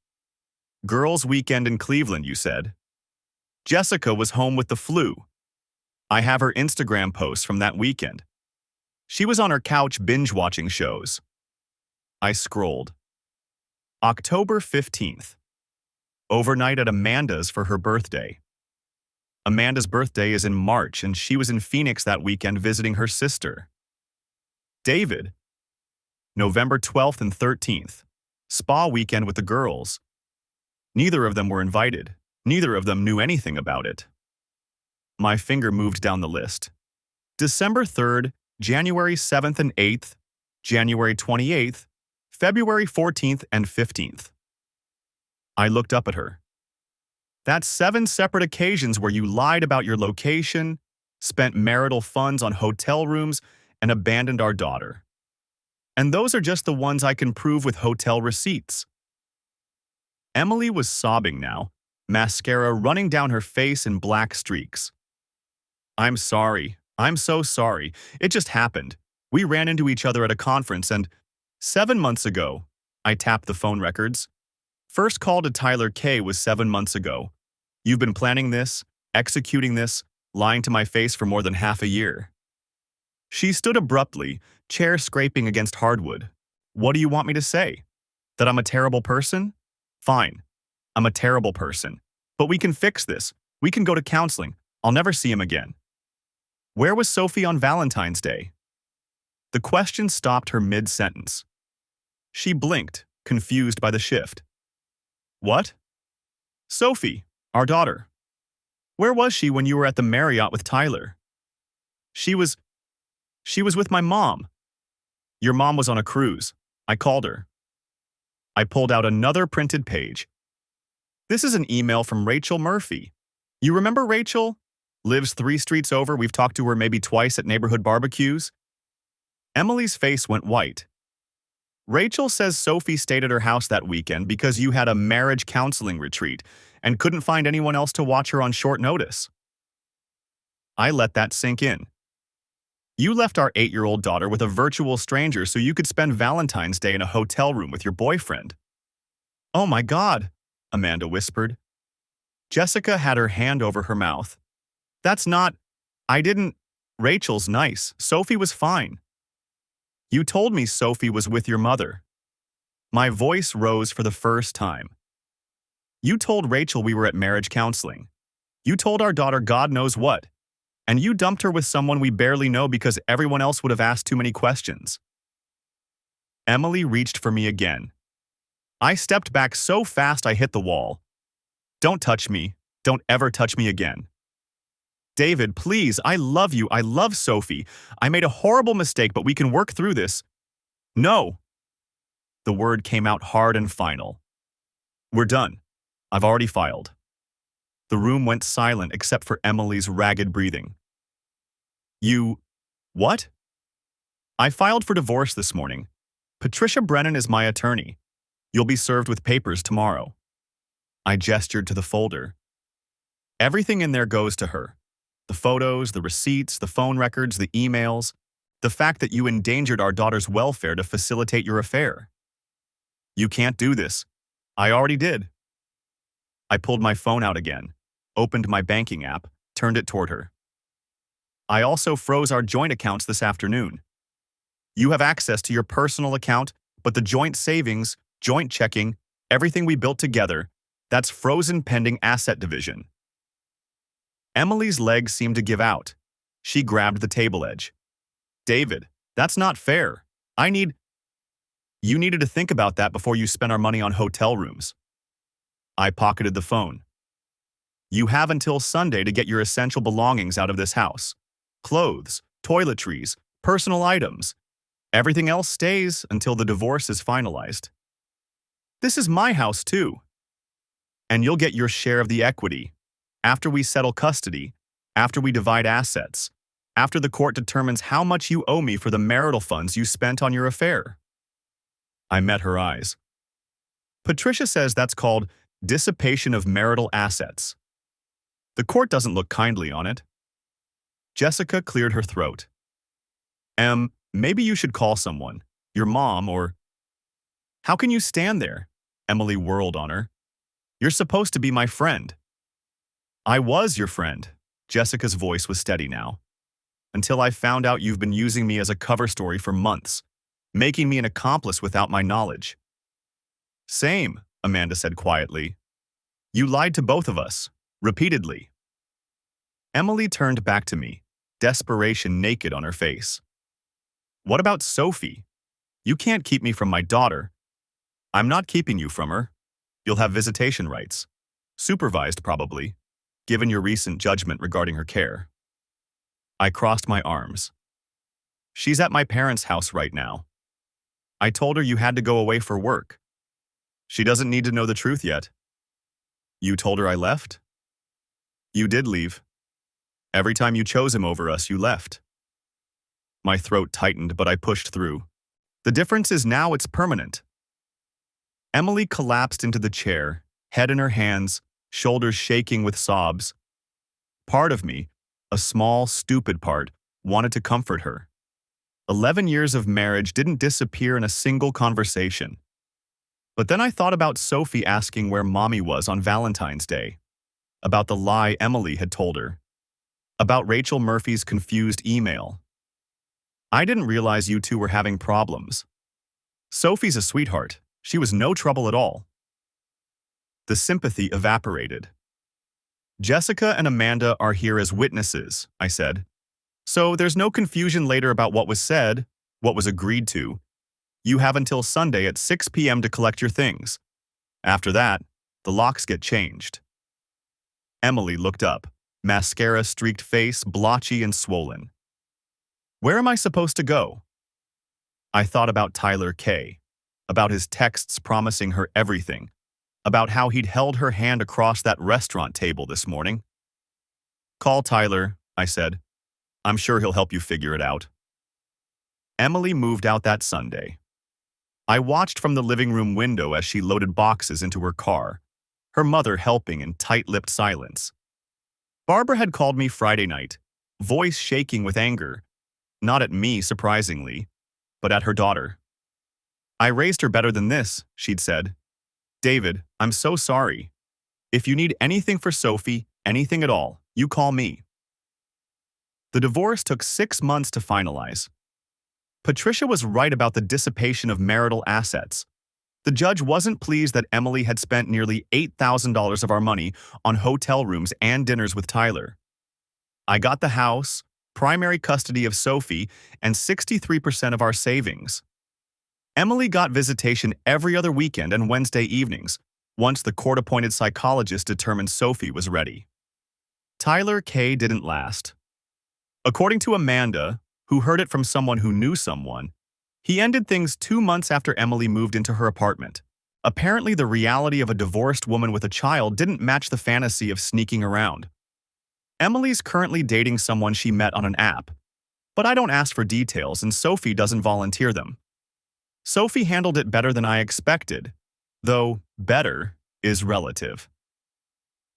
Speaker 1: Girls' weekend in Cleveland, you said. Jessica was home with the flu. I have her Instagram posts from that weekend. She was on her couch binge-watching shows. I scrolled. October 15th. Overnight at Amanda's for her birthday. Amanda's birthday is in March, and she was in Phoenix that weekend visiting her sister. David. November 12th and 13th. Spa weekend with the girls. Neither of them were invited. Neither of them knew anything about it. My finger moved down the list. December 3rd, January 7th and 8th, January 28th, February 14th and 15th. I looked up at her. That's 7 separate occasions where you lied about your location, spent marital funds on hotel rooms, and abandoned our daughter. And those are just the ones I can prove with hotel receipts. Emily was sobbing now, mascara running down her face in black streaks. I'm sorry. I'm so sorry. It just happened. We ran into each other at a conference and 7 months ago, I tapped the phone records. First call to Tyler K was 7 months ago. You've been planning this, executing this, lying to my face for more than half a year. She stood abruptly, chair scraping against hardwood. What do you want me to say? That I'm a terrible person? Fine. I'm a terrible person. But we can fix this. We can go to counseling. I'll never see him again. Where was Sophie on Valentine's Day? The question stopped her mid-sentence. She blinked, confused by the shift. What? Sophie, our daughter. Where was she when you were at the Marriott with Tyler? She was with my mom. Your mom was on a cruise. I called her. I pulled out another printed page. This is an email from Rachel Murphy. You remember Rachel? Lives 3 streets over. We've talked to her maybe twice at neighborhood barbecues. Emily's face went white. Rachel says Sophie stayed at her house that weekend because you had a marriage counseling retreat and couldn't find anyone else to watch her on short notice. I let that sink in. You left our 8-year-old daughter with a virtual stranger so you could spend Valentine's Day in a hotel room with your boyfriend. Oh my God, Amanda whispered. Jessica had her hand over her mouth. That's not… I didn't… Rachel's nice. Sophie was fine. You told me Sophie was with your mother. My voice rose for the first time. You told Rachel we were at marriage counseling. You told our daughter God knows what. And you dumped her with someone we barely know because everyone else would have asked too many questions. Emily reached for me again. I stepped back so fast I hit the wall. Don't touch me. Don't ever touch me again. David, please, I love you. I love Sophie. I made a horrible mistake, but we can work through this. No. The word came out hard and final. We're done. I've already filed. The room went silent except for Emily's ragged breathing. You… what? I filed for divorce this morning. Patricia Brennan is my attorney. You'll be served with papers tomorrow. I gestured to the folder. Everything in there goes to her. The photos, the receipts, the phone records, the emails, the fact that you endangered our daughter's welfare to facilitate your affair. You can't do this. I already did. I pulled my phone out again, opened my banking app, turned it toward her. I also froze our joint accounts this afternoon. You have access to your personal account, but the joint savings, joint checking, everything we built together, that's frozen pending asset division. Emily's legs seemed to give out. She grabbed the table edge. David, that's not fair. You needed to think about that before you spent our money on hotel rooms. I pocketed the phone. You have until Sunday to get your essential belongings out of this house. Clothes, toiletries, personal items. Everything else stays until the divorce is finalized. This is my house too. And you'll get your share of the equity. After we settle custody, after we divide assets, after the court determines how much you owe me for the marital funds you spent on your affair. I met her eyes. Patricia says that's called dissipation of marital assets. The court doesn't look kindly on it. Jessica cleared her throat. Maybe you should call someone, your mom or… How can you stand there? Emily whirled on her. You're supposed to be my friend. I was your friend. Jessica's voice was steady now. Until I found out you've been using me as a cover story for months, making me an accomplice without my knowledge. Same, Amanda said quietly. You lied to both of us, repeatedly. Emily turned back to me, desperation naked on her face. What about Sophie? You can't keep me from my daughter. I'm not keeping you from her. You'll have visitation rights. Supervised, probably, given your recent judgment regarding her care. I crossed my arms. She's at my parents' house right now. I told her you had to go away for work. She doesn't need to know the truth yet. You told her I left? You did leave. Every time you chose him over us, you left. My throat tightened, but I pushed through. The difference is now it's permanent. Emily collapsed into the chair, head in her hands, shoulders shaking with sobs. Part of me, a small, stupid part, wanted to comfort her. 11 years of marriage didn't disappear in a single conversation. But then I thought about Sophie asking where Mommy was on Valentine's Day, about the lie Emily had told her, about Rachel Murphy's confused email. I didn't realize you two were having problems. Sophie's a sweetheart. She was no trouble at all. The sympathy evaporated. Jessica and Amanda are here as witnesses, I said. So there's no confusion later about what was said, what was agreed to. You have until Sunday at 6 p.m. to collect your things. After that, the locks get changed. Emily looked up, mascara-streaked face blotchy and swollen. Where am I supposed to go? I thought about Tyler K., about his texts promising her everything, about how he'd held her hand across that restaurant table this morning. Call Tyler, I said. I'm sure he'll help you figure it out. Emily moved out that Sunday. I watched from the living room window as she loaded boxes into her car, her mother helping in tight-lipped silence. Barbara had called me Friday night, voice shaking with anger, not at me, surprisingly, but at her daughter. I raised her better than this, she'd said. David, I'm so sorry. If you need anything for Sophie, anything at all, you call me. The divorce took 6 months to finalize. Patricia was right about the dissipation of marital assets. The judge wasn't pleased that Emily had spent nearly $8,000 of our money on hotel rooms and dinners with Tyler. I got the house, primary custody of Sophie, and 63% of our savings. Emily got visitation every other weekend and Wednesday evenings, once the court-appointed psychologist determined Sophie was ready. Tyler K. didn't last. According to Amanda, who heard it from someone who knew someone, he ended things 2 months after Emily moved into her apartment. Apparently, the reality of a divorced woman with a child didn't match the fantasy of sneaking around. Emily's currently dating someone she met on an app, but I don't ask for details and Sophie doesn't volunteer them. Sophie handled it better than I expected, though better is relative.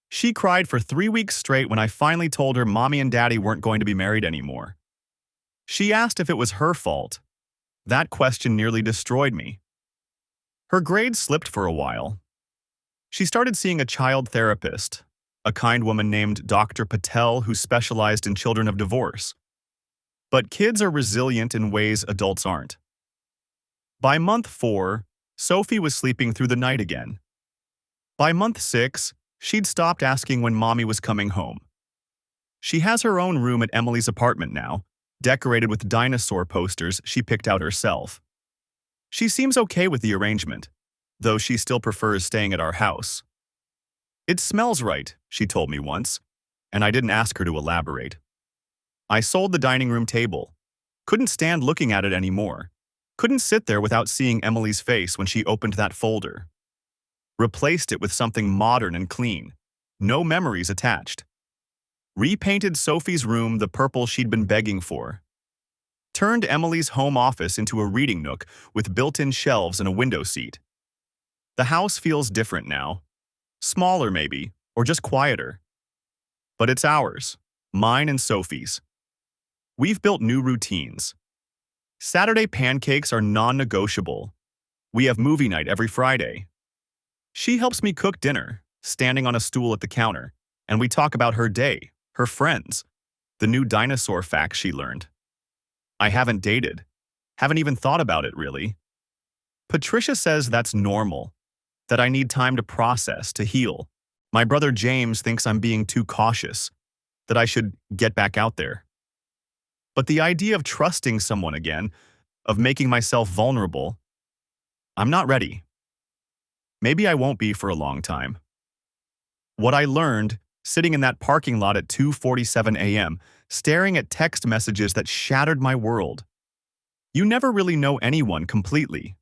Speaker 1: She cried for 3 weeks straight when I finally told her Mommy and Daddy weren't going to be married anymore. She asked if it was her fault. That question nearly destroyed me. Her grades slipped for a while. She started seeing a child therapist, a kind woman named Dr. Patel who specialized in children of divorce. But kids are resilient in ways adults aren't. By month 4, Sophie was sleeping through the night again. By month 6, she'd stopped asking when Mommy was coming home. She has her own room at Emily's apartment now, decorated with dinosaur posters she picked out herself. She seems okay with the arrangement, though she still prefers staying at our house. It smells right, she told me once, and I didn't ask her to elaborate. I sold the dining room table. Couldn't stand looking at it anymore. Couldn't sit there without seeing Emily's face when she opened that folder. Replaced it with something modern and clean. No memories attached. Repainted Sophie's room the purple she'd been begging for. Turned Emily's home office into a reading nook with built-in shelves and a window seat. The house feels different now. Smaller maybe, or just quieter. But it's ours, mine and Sophie's. We've built new routines. Saturday pancakes are non-negotiable. We have movie night every Friday. She helps me cook dinner, standing on a stool at the counter, and we talk about her day, her friends, the new dinosaur facts she learned. I haven't dated. Haven't even thought about it, really. Patricia says that's normal, that I need time to process, to heal. My brother James thinks I'm being too cautious, that I should get back out there. But the idea of trusting someone again, of making myself vulnerable, I'm not ready. Maybe I won't be for a long time. What I learned, sitting in that parking lot at 2:47 a.m., staring at text messages that shattered my world. You never really know anyone completely.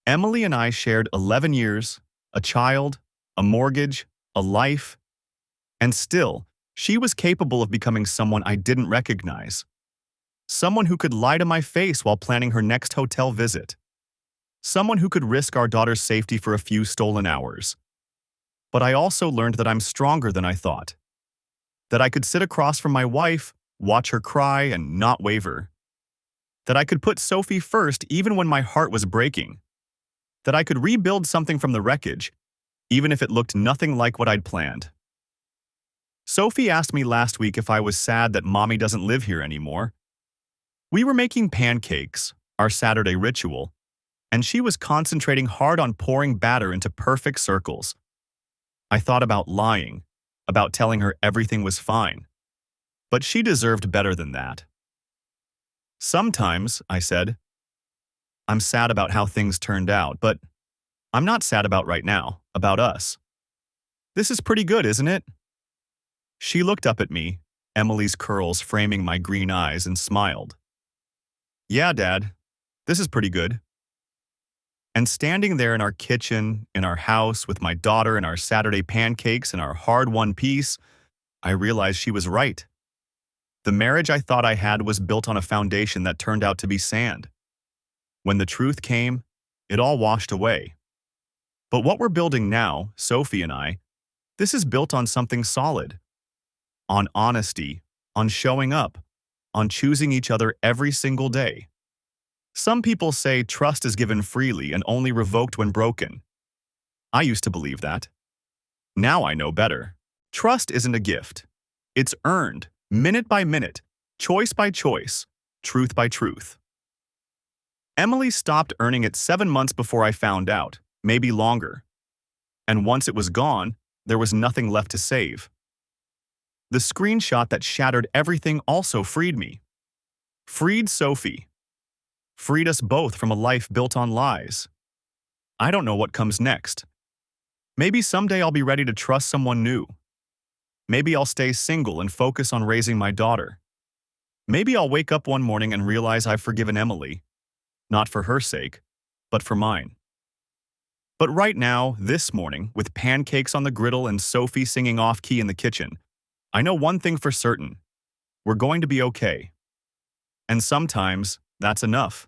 Speaker 1: Emily and I shared 11 years, a child, a mortgage, a life, and still, she was capable of becoming someone I didn't recognize. Someone who could lie to my face while planning her next hotel visit. Someone who could risk our daughter's safety for a few stolen hours. But I also learned that I'm stronger than I thought. That I could sit across from my wife, watch her cry, and not waver. That I could put Sophie first even when my heart was breaking. That I could rebuild something from the wreckage, even if it looked nothing like what I'd planned. Sophie asked me last week if I was sad that Mommy doesn't live here anymore. We were making pancakes, our Saturday ritual, and she was concentrating hard on pouring batter into perfect circles. I thought about lying, about telling her everything was fine. But she deserved better than that. Sometimes, I said, I'm sad about how things turned out, but I'm not sad about right now, about us. This is pretty good, isn't it? She looked up at me, Emily's curls framing my green eyes, and smiled. Yeah, Dad, this is pretty good. And standing there in our kitchen, in our house, with my daughter and our Saturday pancakes and our hard-won peace, I realized she was right. The marriage I thought I had was built on a foundation that turned out to be sand. When the truth came, it all washed away. But what we're building now, Sophie and I, this is built on something solid. On honesty, on showing up, on choosing each other every single day. Some people say trust is given freely and only revoked when broken. I used to believe that. Now I know better. Trust isn't a gift. It's earned, minute by minute, choice by choice, truth by truth. Emily stopped earning it 7 months before I found out, maybe longer. And once it was gone, there was nothing left to save. The screenshot that shattered everything also freed me. Freed Sophie. Freed us both from a life built on lies. I don't know what comes next. Maybe someday I'll be ready to trust someone new. Maybe I'll stay single and focus on raising my daughter. Maybe I'll wake up one morning and realize I've forgiven Emily. Not for her sake, but for mine. But right now, this morning, with pancakes on the griddle and Sophie singing off-key in the kitchen, I know one thing for certain. We're going to be okay. And sometimes, that's enough.